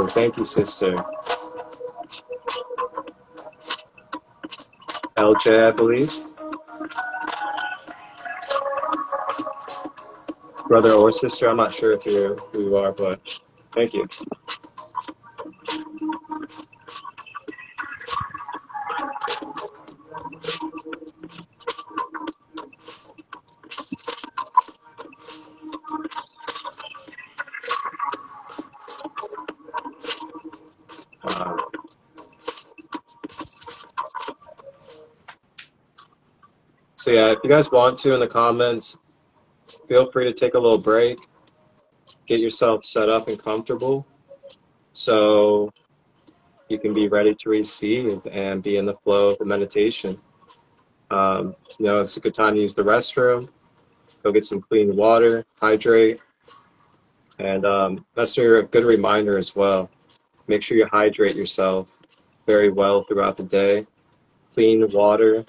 Thank you, sister. LJ, I believe. Brother or sister, I'm not sure if you're who you are, but thank you. So yeah, if you guys want to in the comments, feel free to take a little break, get yourself set up and comfortable so you can be ready to receive and be in the flow of the meditation. It's a good time to use the restroom, go get some clean water, hydrate, and that's a good reminder as well. Make sure you hydrate yourself very well throughout the day. Clean water,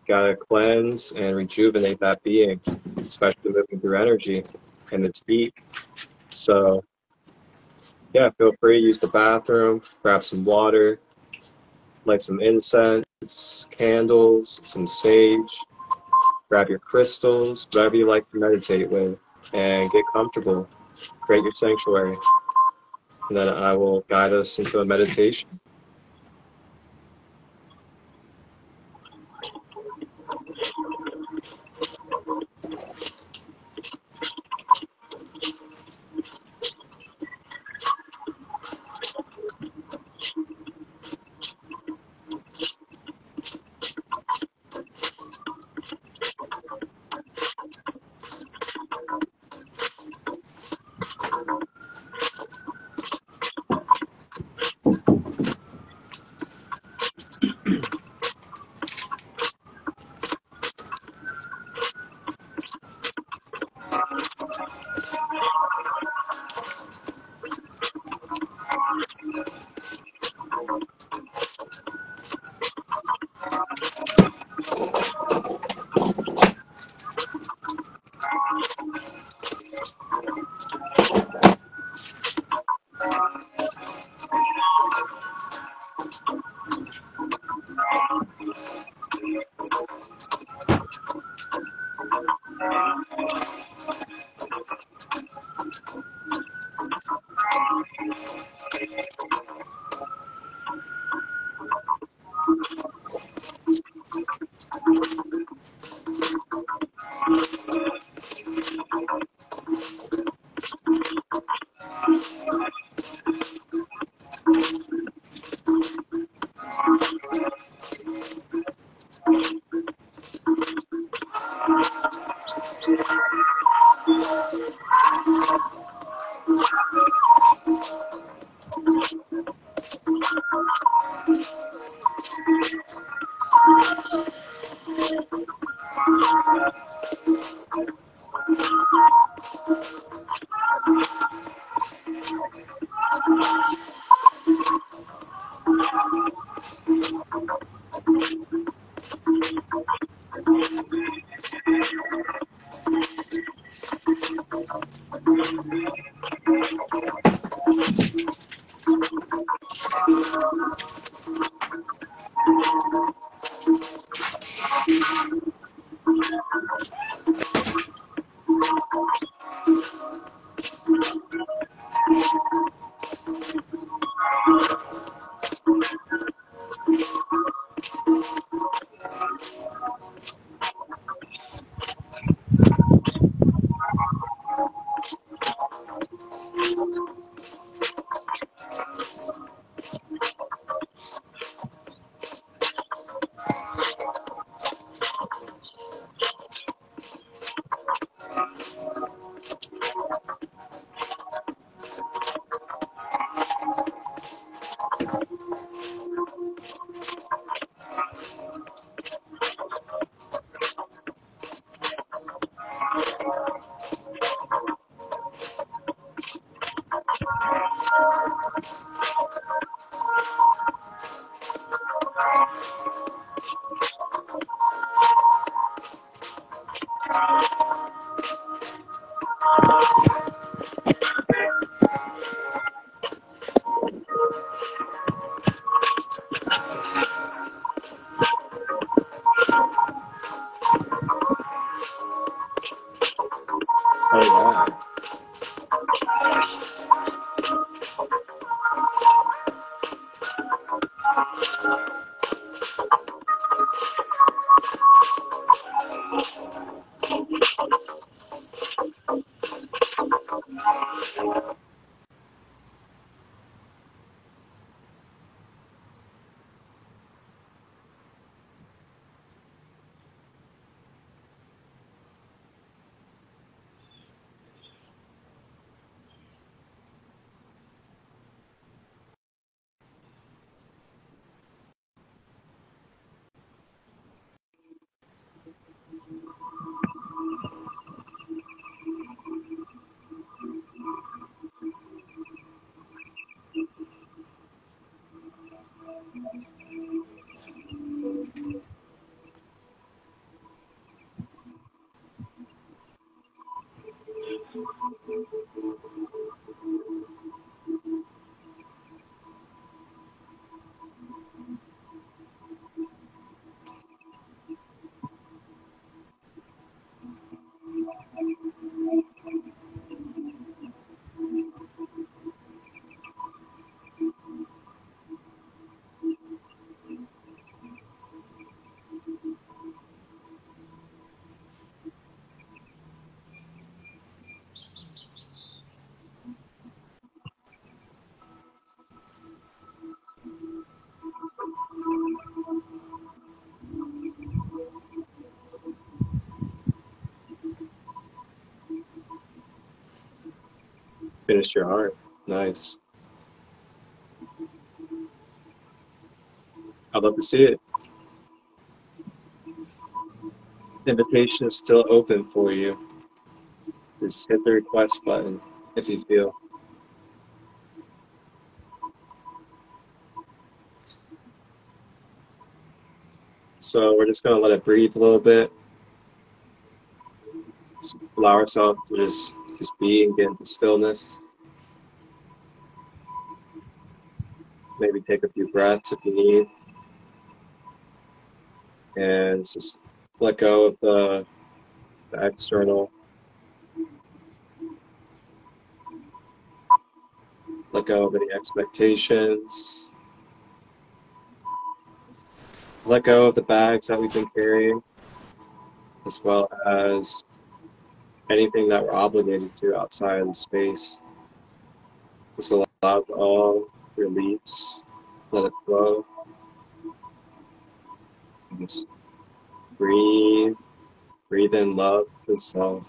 gotta cleanse and rejuvenate that being, especially moving through energy, and it's deep. So yeah, feel free to use the bathroom, grab some water, light some incense, candles, some sage, grab your crystals, whatever you like to meditate with, and get comfortable. Create your sanctuary. And then I will guide us into a meditation. Oh, wow. Finished your art. Nice. I'd love to see it. Invitation is still open for you. Just hit the request button if you feel. So we're just gonna let it breathe a little bit. Just allow ourselves to just be and get into stillness. Maybe take a few breaths if you need. and just let go of the external. Let go of any expectations. Let go of the bags that we've been carrying, as well as anything that we're obligated to outside of the space. Just allow it all, release, let it flow. And just breathe in love for yourself.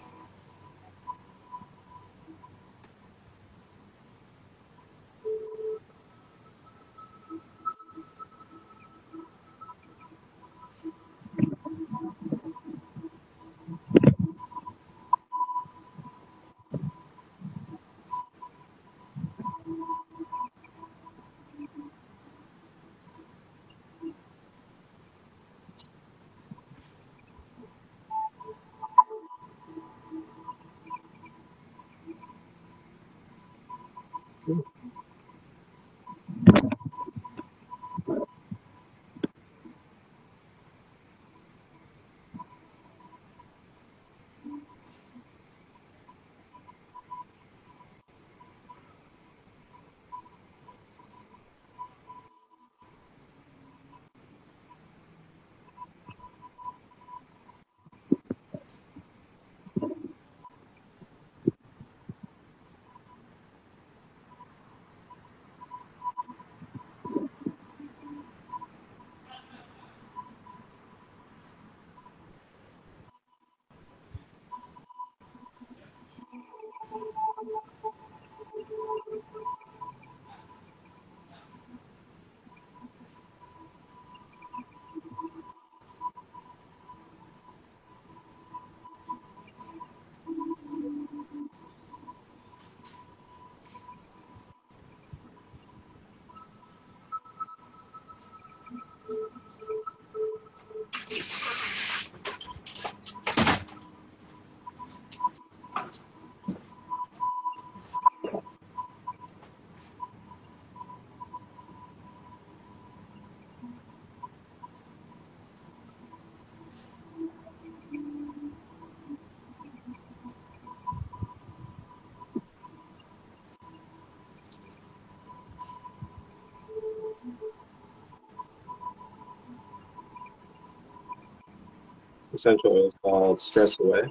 Essential oil is called Stress Away.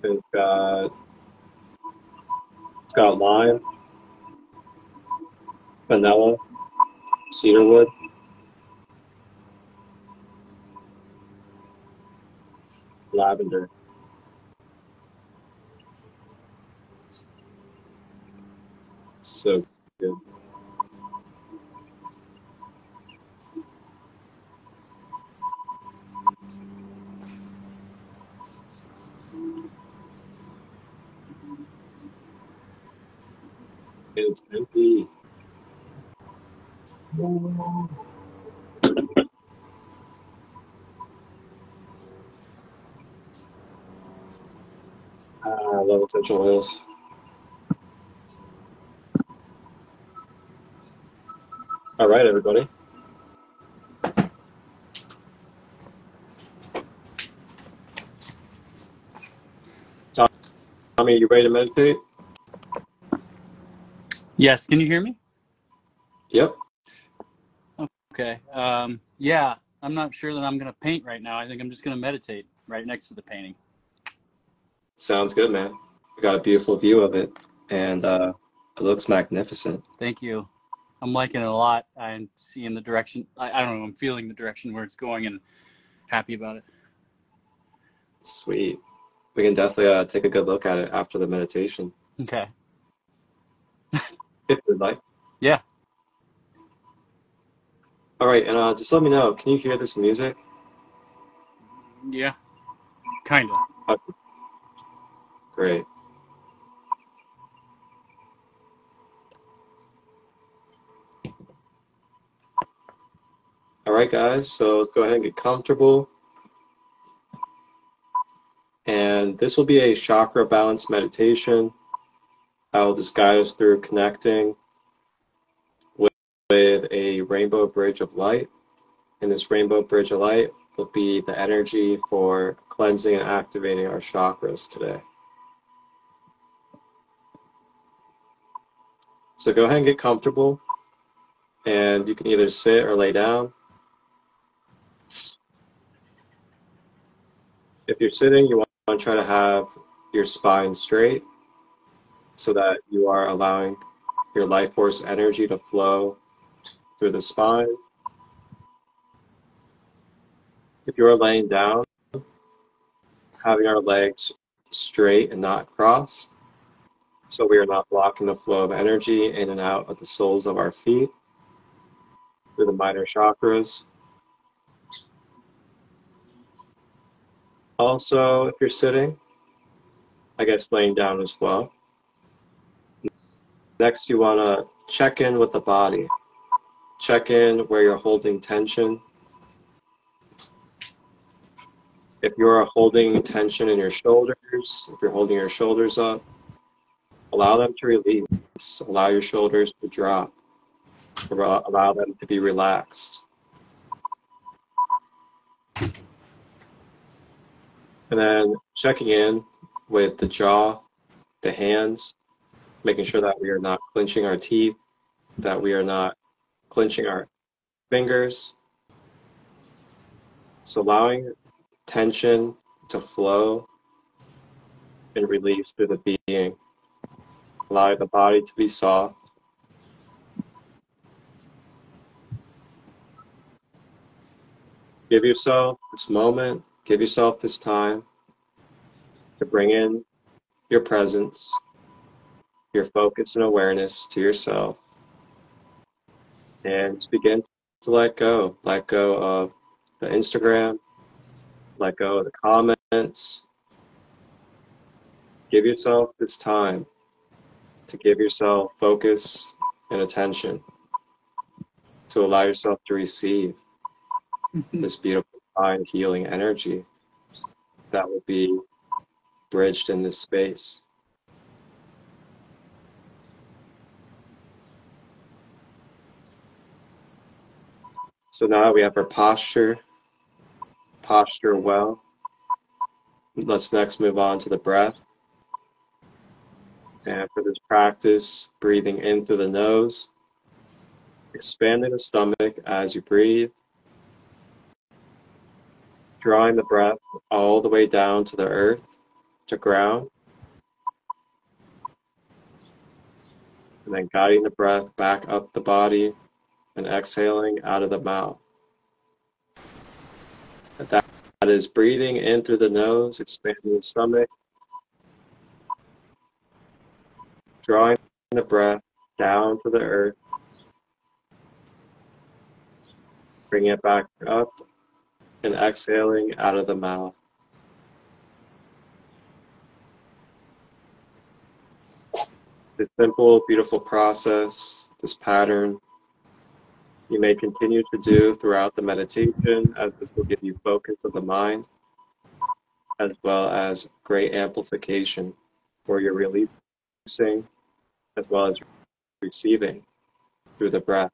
It's got lime, vanilla, cedarwood, lavender. So good. It's empty. I love essential oils. All right, everybody. Tommy, are you ready to meditate?
Yes, can you hear me?
Yep.
Okay. Yeah, I'm not sure that I'm going to paint right now. I think I'm just going to meditate right next to the painting.
Sounds good, man. We got a beautiful view of it, and it looks magnificent.
Thank you. I'm liking it a lot. I'm seeing the direction. I don't know. I'm feeling the direction where it's going and happy about it.
Sweet. We can definitely take a good look at it after the meditation.
Okay.
If you'd like.
Yeah.
All right, and just let me know, can you hear this music?
Yeah. Kind of.
Okay. Great. All right, guys, so let's go ahead and get comfortable. And this will be a chakra balance meditation. I will just guide us through connecting with a rainbow bridge of light. And this rainbow bridge of light will be the energy for cleansing and activating our chakras today. So go ahead and get comfortable, and you can either sit or lay down. If you're sitting, you want to try to have your spine straight so that you are allowing your life force energy to flow through the spine. If you are laying down, having our legs straight and not crossed, so we are not blocking the flow of energy in and out of the soles of our feet through the minor chakras. Also, if you're sitting, I guess laying down as well. Next, you want to check in with the body. Check in where you're holding tension. If you're holding tension in your shoulders, if you're holding your shoulders up, allow them to release. Allow your shoulders to drop. Allow them to be relaxed. And then checking in with the jaw, the hands, making sure that we are not clenching our teeth, that we are not clenching our fingers. So allowing tension to flow and release through the being. Allowing the body to be soft. Give yourself this moment, give yourself this time to bring in your presence, your focus and awareness to yourself, and to begin to let go of the Instagram, let go of the comments. Give yourself this time to give yourself focus and attention, to allow yourself to receive this beautiful, fine, healing energy that will be bridged in this space. So now we have our posture well. Let's next move on to the breath. And for this practice, breathing in through the nose, expanding the stomach as you breathe, drawing the breath all the way down to the earth, to ground, and then guiding the breath back up the body and exhaling out of the mouth. That is breathing in through the nose, expanding the stomach, drawing the breath down to the earth, bringing it back up, and exhaling out of the mouth. This simple, beautiful process, this pattern, you may continue to do throughout the meditation, as this will give you focus of the mind, as well as great amplification for your releasing, as well as receiving through the breath.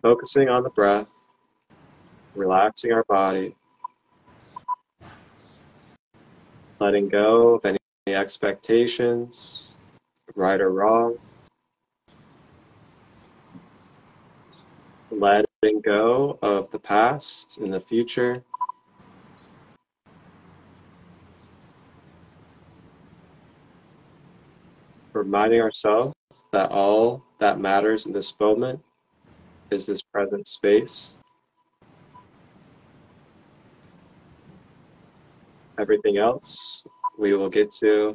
Focusing on the breath, relaxing our body, letting go of any expectations, right or wrong, letting go of the past and the future, reminding ourselves that all that matters in this moment is this present space. Everything else we will get to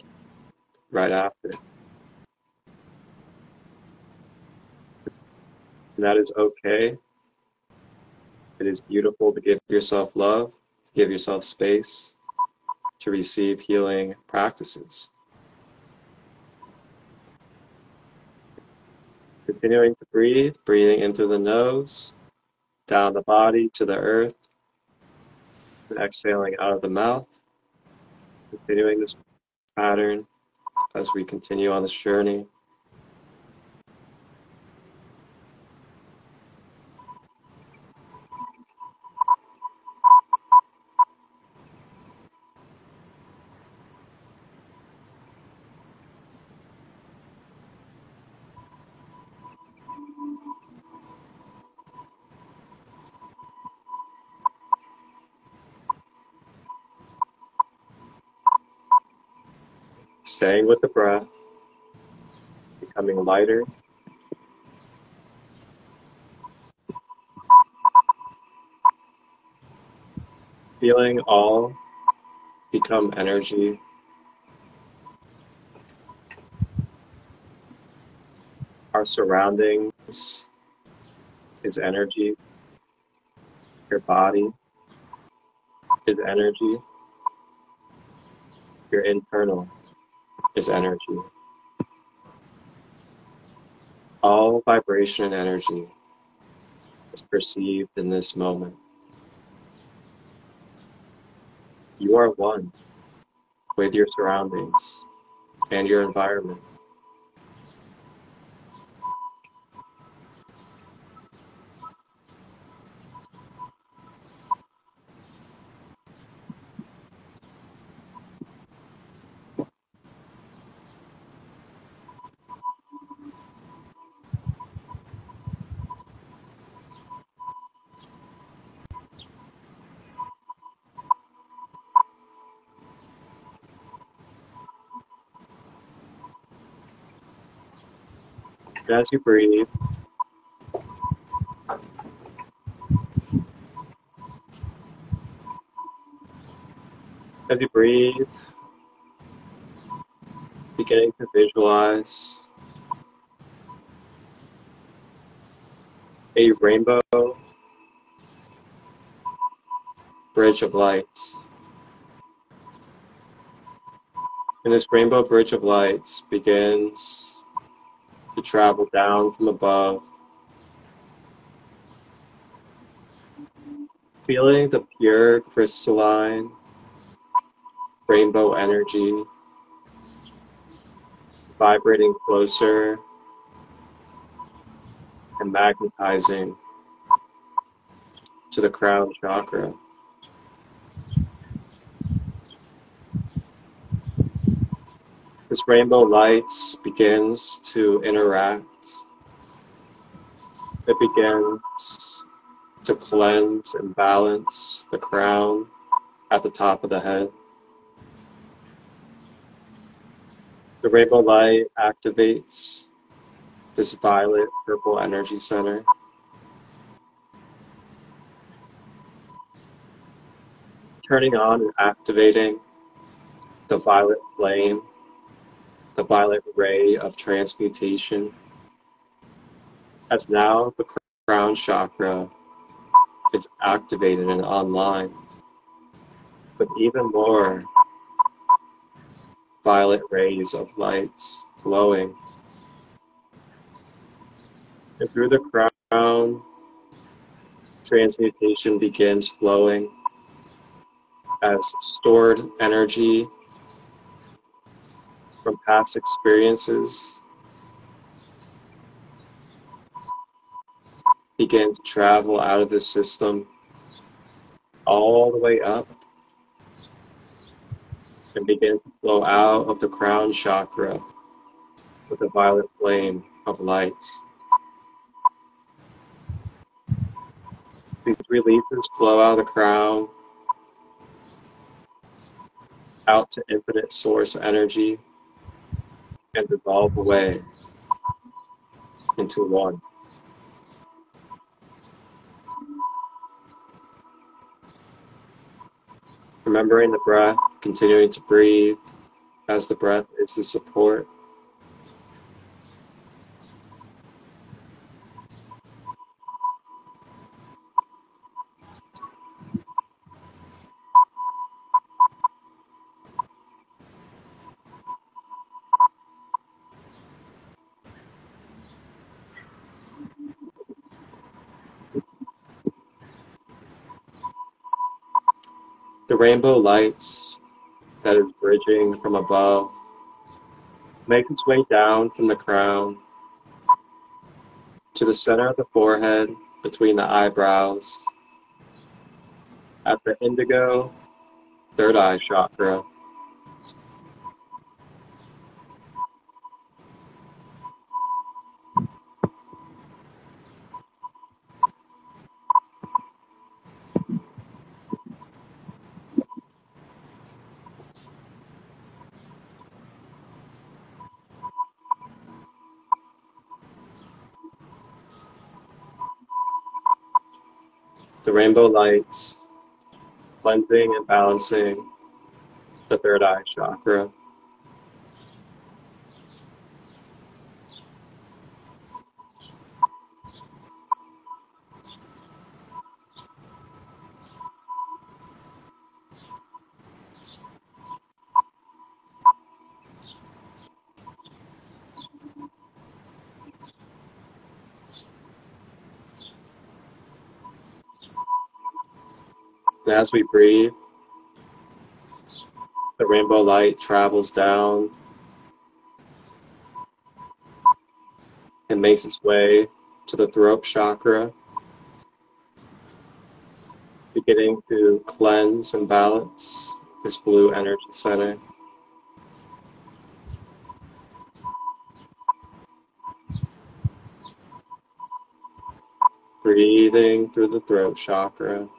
right after. And that is okay. It is beautiful to give yourself love, to give yourself space, to receive healing practices. Continuing to breathe, breathing in through the nose, down the body to the earth, and exhaling out of the mouth. Continuing this pattern as we continue on this journey. staying with the breath, becoming lighter, feeling all become energy. Our surroundings is energy. Your body is energy. Your internal is energy. All vibration and energy is perceived in this moment. You are one with your surroundings and your environment. And as you breathe, beginning to visualize a rainbow bridge of light. And this rainbow bridge of lights begins to travel down from above, feeling the pure crystalline rainbow energy vibrating closer and magnetizing to the crown chakra. This rainbow light begins to interact. It begins to cleanse and balance the crown at the top of the head. The rainbow light activates this violet purple energy center. Turning on and activating the violet flame, the violet ray of transmutation, as now the crown chakra is activated and online with even more violet rays of light flowing. And through the crown, transmutation begins flowing as stored energy from past experiences begin to travel out of the system all the way up and begin to flow out of the crown chakra with a violet flame of light. These releases flow out of the crown out to infinite source energy and dissolve away into one. Remembering the breath, continuing to breathe as the breath is the support. The rainbow lights that is bridging from above make its way down from the crown to the center of the forehead between the eyebrows at the indigo third eye chakra. the rainbow lights, cleansing and balancing the third eye chakra. And as we breathe, the rainbow light travels down and makes its way to the throat chakra, beginning to cleanse and balance this blue energy center. Breathing through the throat chakra.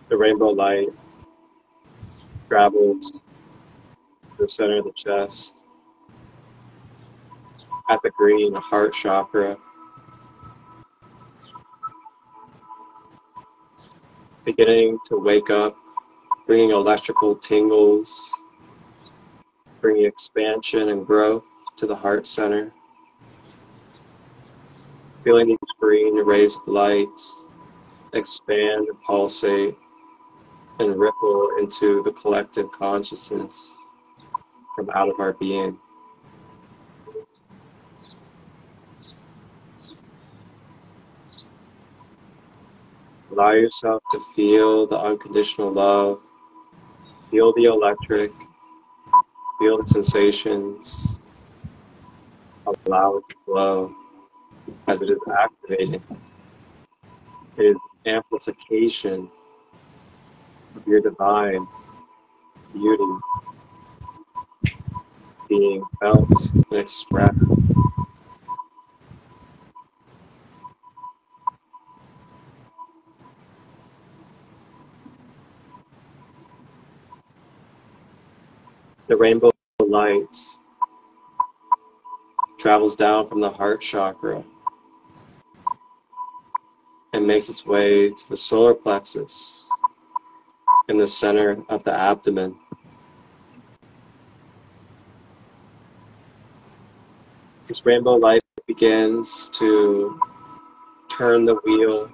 The rainbow light travels to the center of the chest, at the green heart chakra, beginning to wake up, bringing electrical tingles, bringing expansion and growth to the heart center. Feeling these green rays of light expand and pulsate and ripple into the collective consciousness from out of our being. Allow yourself to feel the unconditional love, feel the electric, feel the sensations, allow it to flow as it is activating. It is amplification of your divine beauty being felt and expressed. The rainbow light travels down from the heart chakra and makes its way to the solar plexus in the center of the abdomen. This rainbow light begins to turn the wheel,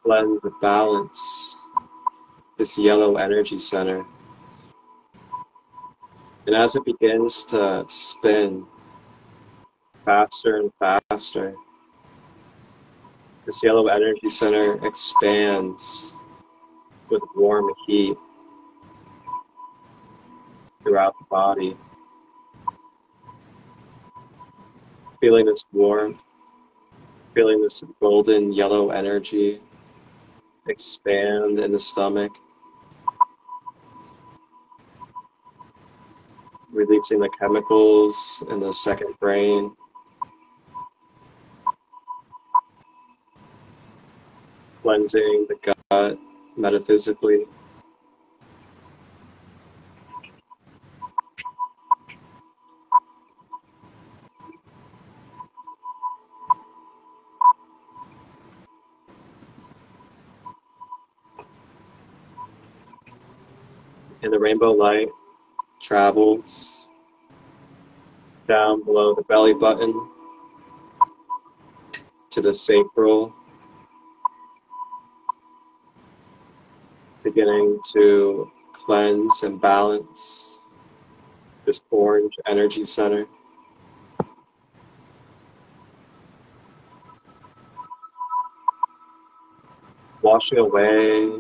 blend with balance, this yellow energy center. And as it begins to spin faster and faster, this yellow energy center expands with warm heat throughout the body. Feeling this warmth, feeling this golden yellow energy expand in the stomach, releasing the chemicals in the second brain, cleansing the gut metaphysically. And the rainbow light travels down below the belly button to the sacral, beginning to cleanse and balance this orange energy center. Washing away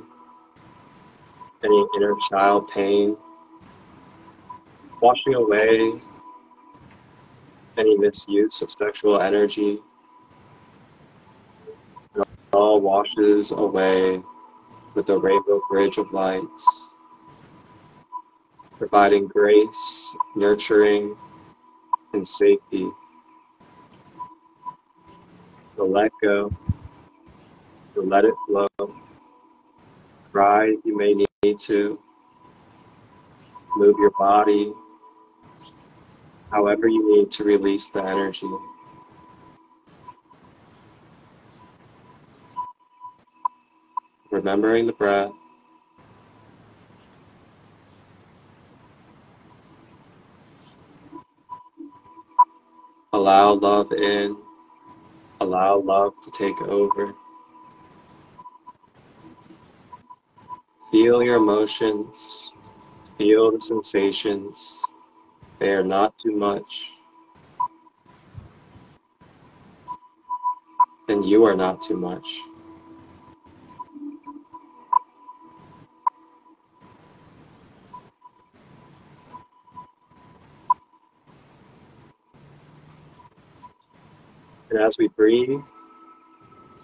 any inner child pain, washing away any misuse of sexual energy. It all washes away with the Rainbow Bridge of Lights, providing grace, nurturing, and safety. To let go, to let it flow. Cry if you may need to. Move your body, however you need to release the energy. Remembering the breath. Allow love in. Allow love to take over. Feel your emotions. Feel the sensations. They are not too much. And you are not too much. And as we breathe,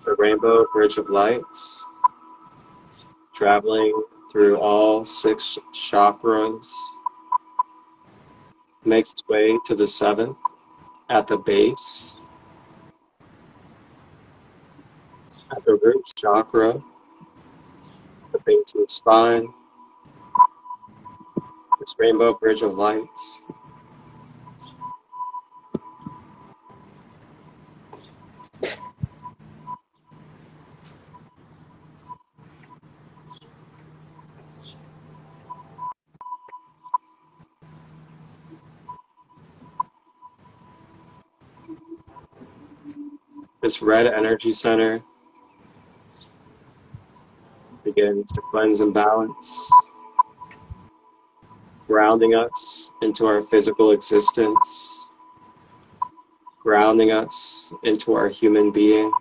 the Rainbow Bridge of Lights, traveling through all 6 chakras, makes its way to the 7th at the base, at the root chakra, the base of the spine. This Rainbow Bridge of Lights this red energy center begins to cleanse and balance, grounding us into our physical existence, grounding us into our human being,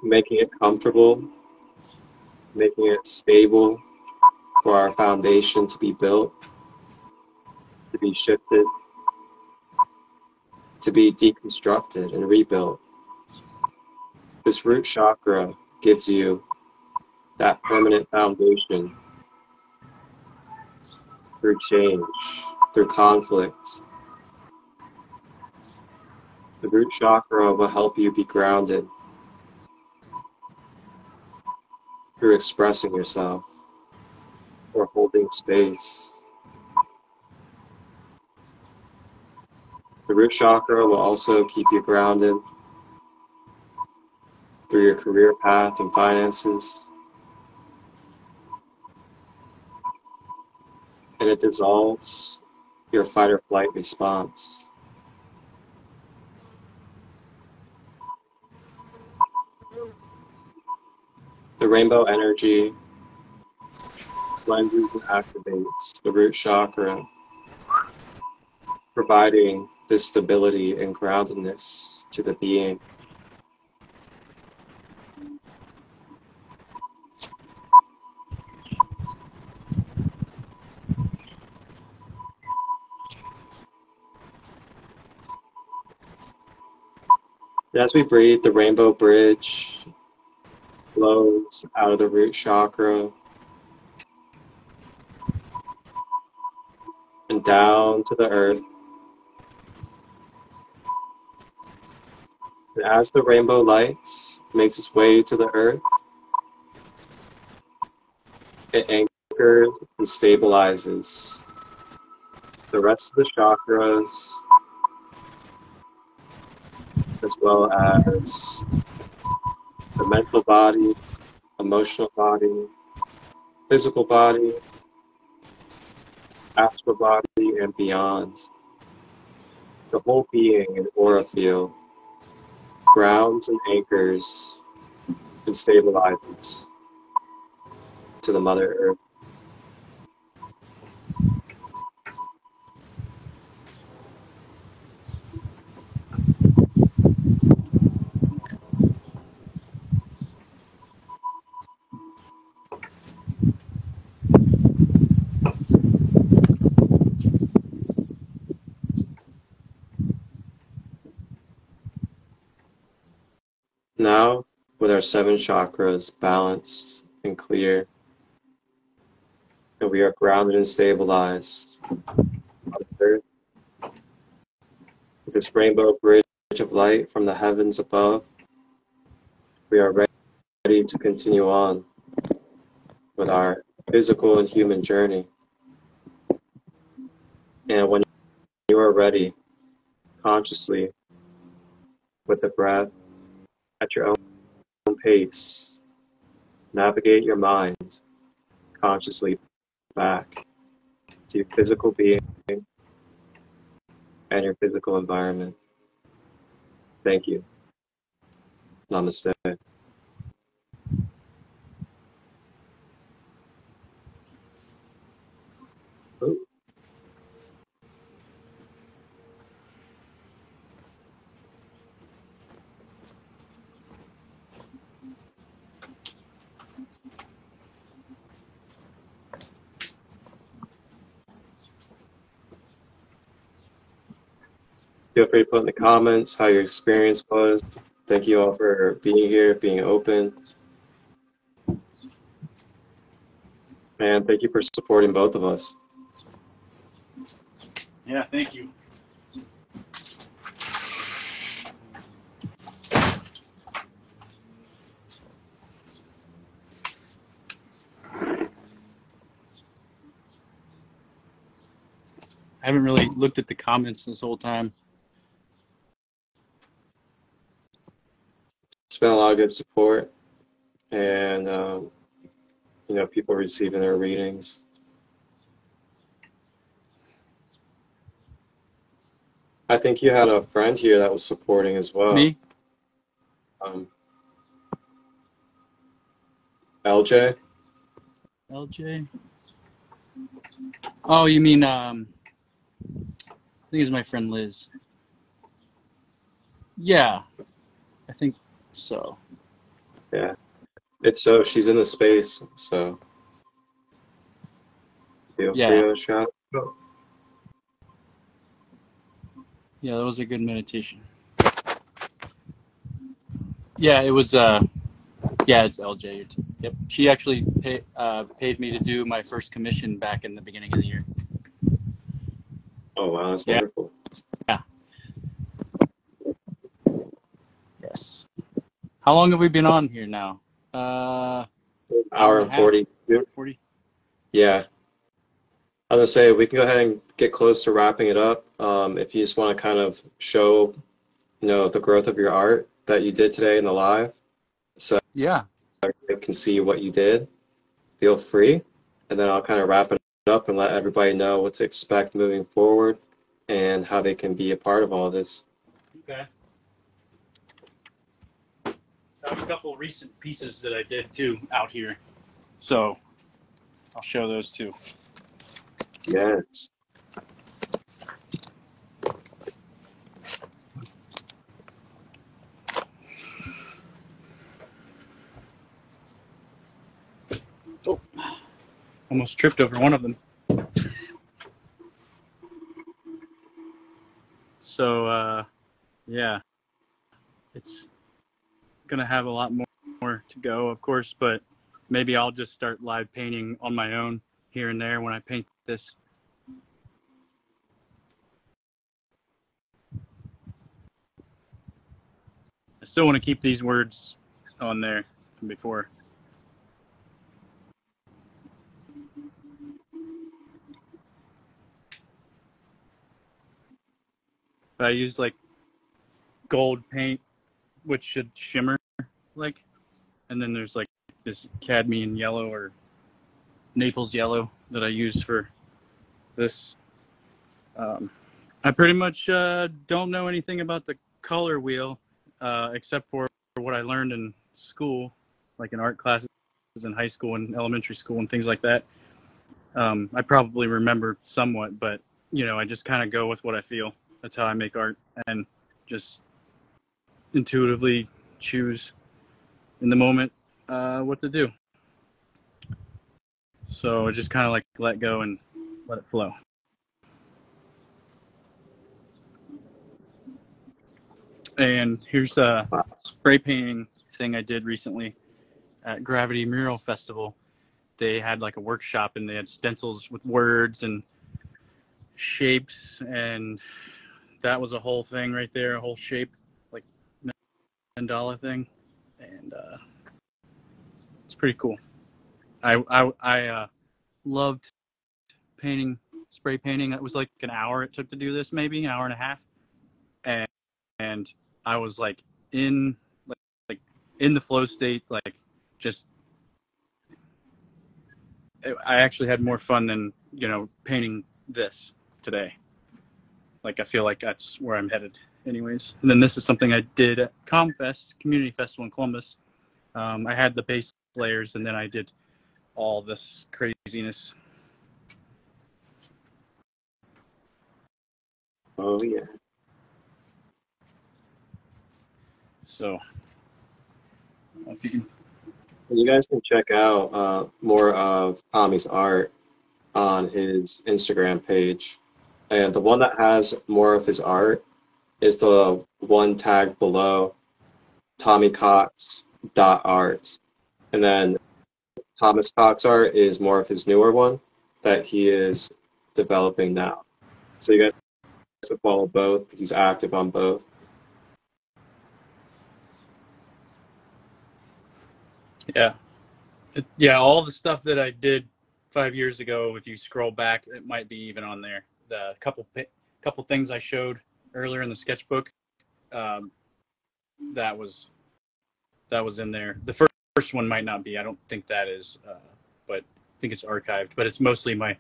making it comfortable, making it stable for our foundation to be built, to be shifted, to be deconstructed and rebuilt. This root chakra gives you that permanent foundation through change, through conflict. The root chakra will help you be grounded through expressing yourself or holding space. The root chakra will also keep you grounded through your career path and finances. And it dissolves your fight or flight response. The rainbow energy cleanses and activates the root chakra, providing this stability and groundedness to the being. And as we breathe, the rainbow bridge flows out of the root chakra and down to the earth. And as the rainbow lights makes its way to the earth, it anchors and stabilizes the rest of the chakras, as well as the mental body, emotional body, physical body, astral body, and beyond. The whole being and aura field grounds and anchors and stabilizes to the Mother Earth. our 7 chakras balanced and clear. And we are grounded and stabilized on the earth. With this rainbow bridge of light from the heavens above, we are ready to continue on with our physical and human journey. And when you are ready, consciously, with the breath, at your own pace, navigate your mind consciously back to your physical being and your physical environment. Thank you. Namaste. Oh. Feel free to put in the comments how your experience was. Thank you all for being here, being open. And thank you for supporting both of us.
Yeah, thank you. I haven't really looked at the comments this whole time.
It's been a lot of good support, and you know, people receiving their readings. I think you had a friend here that was supporting as well.
Me?
LJ?
LJ? Oh, you mean, I think it's my friend Liz. Yeah, I think so.
Yeah. If so, she's in the space, so feel free to shout.
Yeah, that was a good meditation. Yeah, it was, yeah, it's LJ. Yep. She actually paid me to do my first commission back in the beginning of the year.
Oh, wow, that's wonderful.
Yeah. Yes. How long have we been on here now?
Hour and 40.
40?
Yeah. I was going to say, we can go ahead and get close to wrapping it up. If you just want to kind of show, you know, the growth of your art that you did today in the live, so
yeah,
I can see what you did, feel free. And then I'll kind of wrap it up and let everybody know what to expect moving forward and how they can be a part of all this.
Okay. I have a couple recent pieces that I did too out here, so I'll show those too.
Yes.
Oh, almost tripped over one of them. So, yeah, it's gonna have a lot more to go, of course, but maybe I'll just start live painting on my own here and there when I paint this. I still want to keep these words on there from before. But I use like gold paint, which should shimmer like, and then there's like this cadmium yellow or Naples yellow that I use for this. I pretty much don't know anything about the color wheel except for what I learned in school, like in art classes in high school and elementary school and things like that. I probably remember somewhat, but you know, I just kind of go with what I feel. That's how I make art, and just intuitively choose in the moment what to do. So I just kind of like let go and let it flow. And here's spray painting thing I did recently at Gravity Mural Festival. They had like a workshop, and they had stencils with words and shapes, and that was a whole thing right there, a whole shape, like mandala thing, and it's pretty cool. I loved painting, spray painting. It was like an hour it took to do this, maybe an hour and a half, and I was like in the flow state, like just I actually had more fun than, you know, painting this today. Like, I feel like that's where I'm headed anyways. And then this is something I did at ComFest, Community Festival in Columbus. I had the base layers, and then I did all this craziness.
Oh, yeah.
So, if you can...
You guys can check out more of Tommy's art on his Instagram page. And the one that has more of his art is the one tag below, TommyCox.art. And then Thomas Cox art is more of his newer one that he is developing now. So you guys can follow both. He's active on both.
Yeah. Yeah, all the stuff that I did 5 years ago, if you scroll back, it might be even on there. The couple things I showed earlier in the sketchbook, that was in there. The first one might not be. I don't think that is, but I think it's archived. But it's mostly my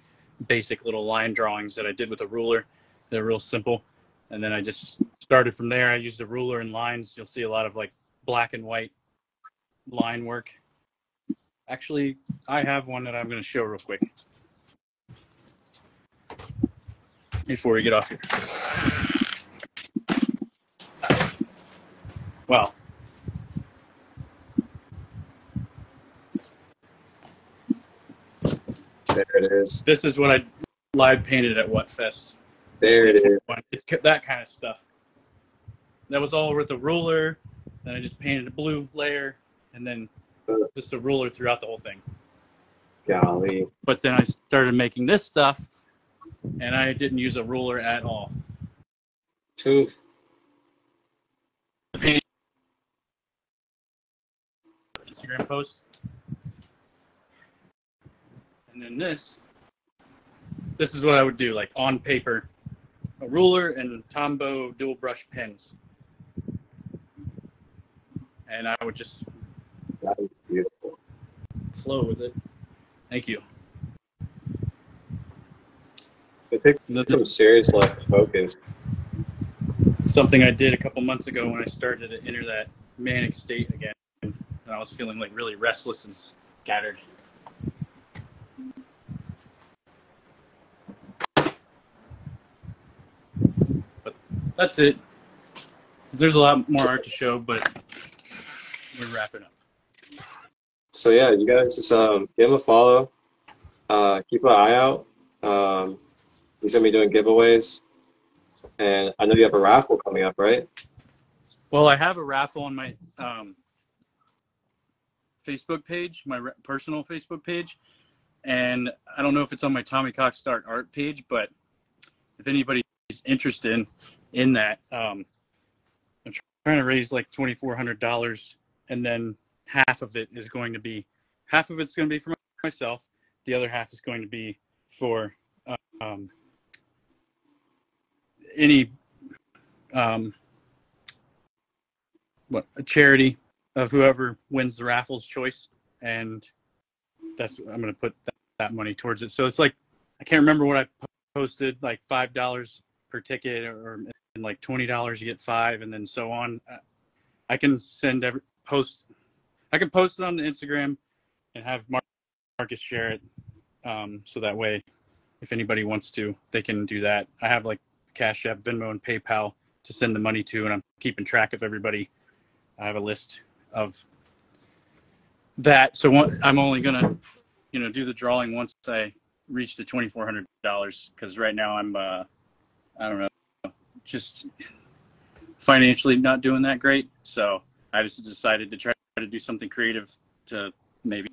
basic little line drawings that I did with a ruler. They're real simple. And then I just started from there. I used a ruler and lines. You'll see a lot of like black and white line work. Actually, I have one that I'm going to show real quick before we get off here. Well,
there it is.
This is what I live painted at What Fest.
There it is.
It's that kind of stuff. That was all with a ruler. Then I just painted a blue layer, and then just a ruler throughout the whole thing.
Golly.
But then I started making this stuff, and I didn't use a ruler at all.
Two.
Instagram post. And then this is what I would do, like on paper, a ruler and Tombow dual brush pens. And I would just
That is beautiful.
flow with it. Thank you.
It takes some serious like focus.
Something I did a couple months ago when I started to enter that manic state again, and I was feeling like really restless and scattered. But that's it. There's a lot more art to show, but we're wrapping up.
So yeah, you guys just give him a follow. Keep an eye out. He's gonna be doing giveaways, and I know you have a raffle coming up, right?
Well, I have a raffle on my Facebook page, my personal Facebook page, and I don't know if it's on my Tommy Cox Start Art page, but if anybody's interested in that, I'm trying to raise like $2,400, and then half of it's going to be for myself. The other half is going to be for any a charity of whoever wins the raffle's choice, and I'm going to put that money towards it. So it's like, I can't remember what I posted, like $5 per ticket, and like $20 you get 5, and then so on. I can post it on the Instagram and have Marcus share it, so that way if anybody wants to, they can do that. I have like Cash App, Venmo, and PayPal to send the money to, and I'm keeping track of everybody. I have a list of that. So I'm only gonna, do the drawing once I reach the $2,400, because right now I'm I don't know, just financially not doing that great. So I just decided to try to do something creative to maybe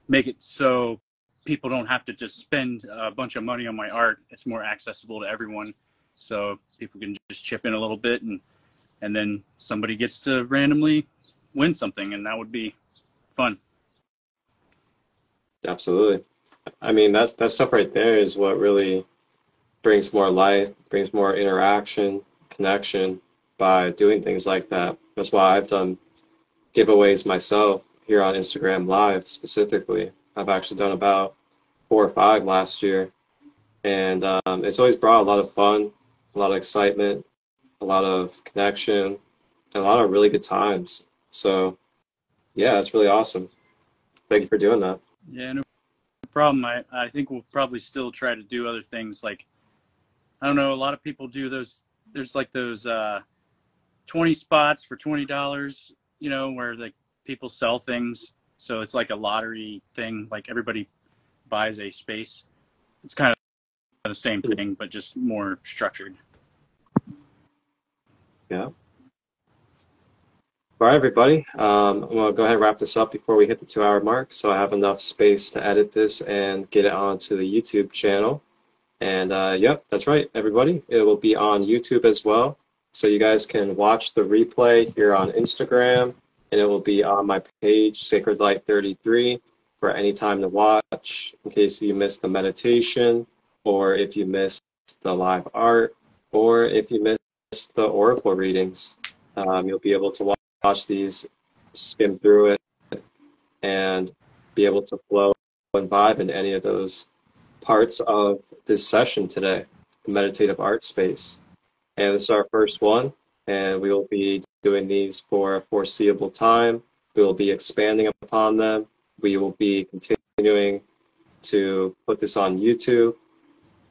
make it so people don't have to just spend a bunch of money on my art. It's more accessible to everyone, so people can just chip in a little bit, and then somebody gets to randomly win something, and that would be fun.
Absolutely. I mean, that stuff right there is what really brings more life, brings more interaction, connection by doing things like that. That's why I've done giveaways myself here on Instagram Live specifically. I've actually done about 4 or 5 last year, and it's always brought a lot of fun, a lot of excitement, a lot of connection, and a lot of really good times. So yeah, it's really awesome. Thank you for doing that.
Yeah, no problem. I think we'll probably still try to do other things. Like, I don't know, a lot of people do those, there's like those 20 spots for $20, you know, where like people sell things. So it's like a lottery thing, like everybody buys a space. It's kind of the same thing, but just more structured.
Yeah. All right, everybody. I'm going to go ahead and wrap this up before we hit the 2-hour mark, so I have enough space to edit this and get it onto the YouTube channel. And yep, that's right, everybody. It will be on YouTube as well, so you guys can watch the replay here on Instagram, and it will be on my page, Sacred Light 33, for any time to watch, in case you missed the meditation, or if you missed the live art, or if you missed the oracle readings. You'll be able to watch these, skim through it, and be able to flow and vibe in any of those parts of this session today, the meditative art space. And this is our first one, and we will be doing these for a foreseeable time. We will be expanding upon them. We will be continuing to put this on YouTube,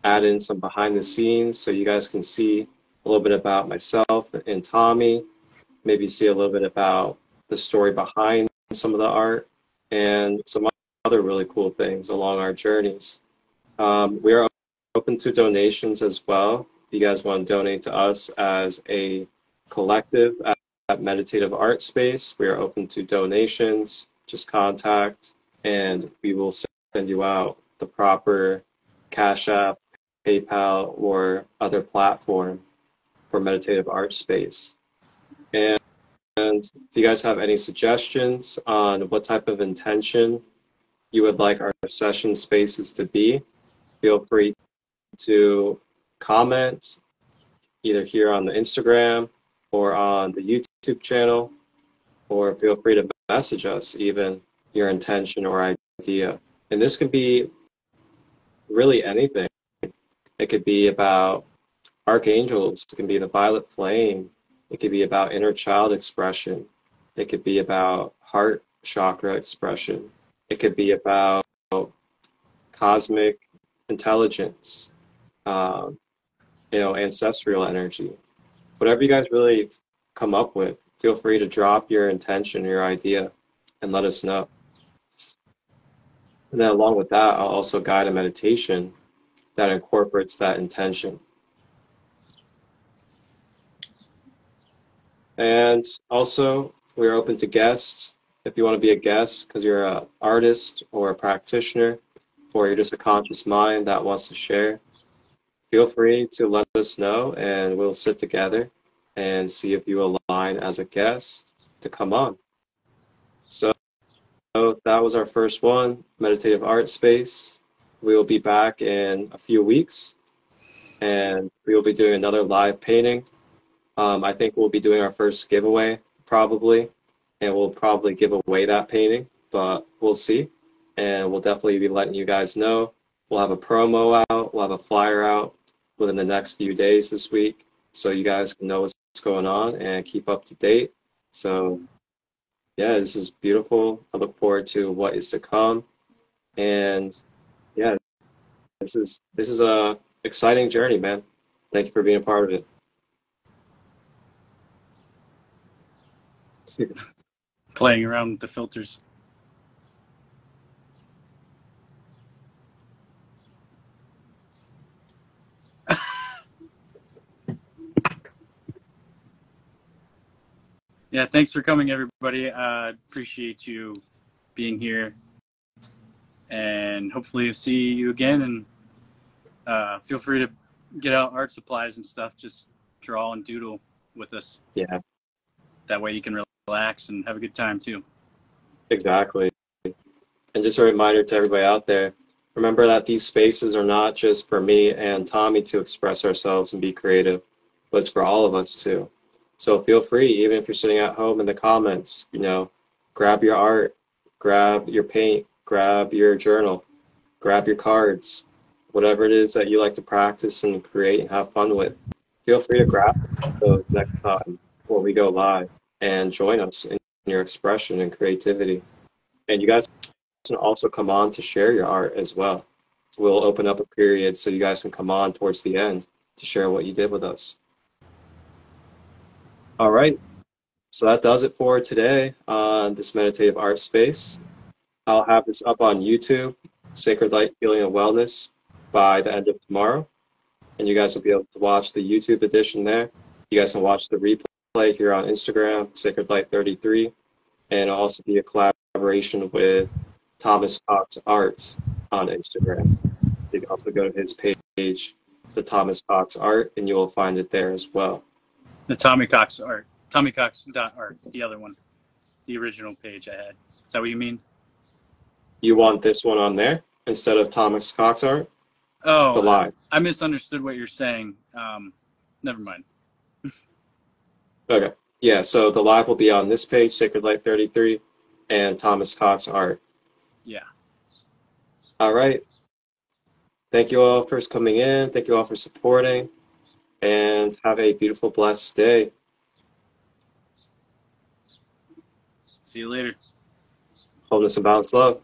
add in some behind the scenes so you guys can see a little bit about myself and Tommy, maybe see a little bit about the story behind some of the art, and some other really cool things along our journeys. We are open to donations as well. If you guys want to donate to us as a collective at Meditative Art Space, we are open to donations. Just contact, and we will send you out the proper Cash App, PayPal, or other platform for Meditative Art Space. And if you guys have any suggestions on what type of intention you would like our session spaces to be, feel free to comment either here on the Instagram or on the YouTube channel, or feel free to message us even your intention or idea. And this could be really anything. It could be about archangels, it can be the violet flame, it could be about inner child expression, it could be about heart chakra expression, it could be about cosmic intelligence, ancestral energy. Whatever you guys really come up with, feel free to drop your intention, your idea, and let us know. And then along with that, I'll also guide a meditation that incorporates that intention. And also, we're open to guests. If you want to be a guest because you're an artist or a practitioner, or you're just a conscious mind that wants to share, feel free to let us know, and we'll sit together and see if you align as a guest to come on. So that was our first one, Meditative Art Space. We will be back in a few weeks, and we will be doing another live painting. I think we'll be doing our first giveaway, probably, and we'll probably give away that painting, but we'll see. And we'll definitely be letting you guys know. We'll have a promo out, we'll have a flyer out within the next few days this week, so you guys can know what's going on and keep up to date. So yeah, this is beautiful. I look forward to what is to come. And yeah, this is a exciting journey, man. Thank you for being a part of it.
Playing around with the filters. Yeah, thanks for coming, everybody. Appreciate you being here, and hopefully see you again. And feel free to get out art supplies and stuff. Just draw and doodle with us.
Yeah,
That way you can relax and have a good time too.
exactly. And just a reminder to everybody out there, remember that these spaces are not just for me and Tommy to express ourselves and be creative, but it's for all of us too. So feel free, even if you're sitting at home in the comments, you know, grab your art, grab your paint, grab your journal, grab your cards, whatever it is that you like to practice and create and have fun with. Feel free to grab those next time when we go live and join us in your expression and creativity. And you guys can also come on to share your art as well. We'll open up a period so you guys can come on towards the end to share what you did with us. All right, so that does it for today on this meditative art space. I'll have this up on YouTube, Sacred Light Healing and Wellness, by the end of tomorrow. And you guys will be able to watch the YouTube edition there. You guys can watch the replay here on Instagram, Sacred Light 33, and it'll also be a collaboration with Thomas Cox Art on Instagram. You can also go to his page, the Thomas Cox Art, and you will find it there as well.
The Tommy Cox art, TommyCox.art, the other one, the original page I had. Is that what you mean?
You want this one on there instead of Thomas Cox Art?
Oh,
the live.
I misunderstood what you're saying. Never mind.
Okay. Yeah, so the live will be on this page, Sacred Light 33, and Thomas Cox Art.
Yeah.
All right. Thank you all for coming in. Thank you all for supporting. And have a beautiful, blessed day.
See you later.
Wholeness and balanced love.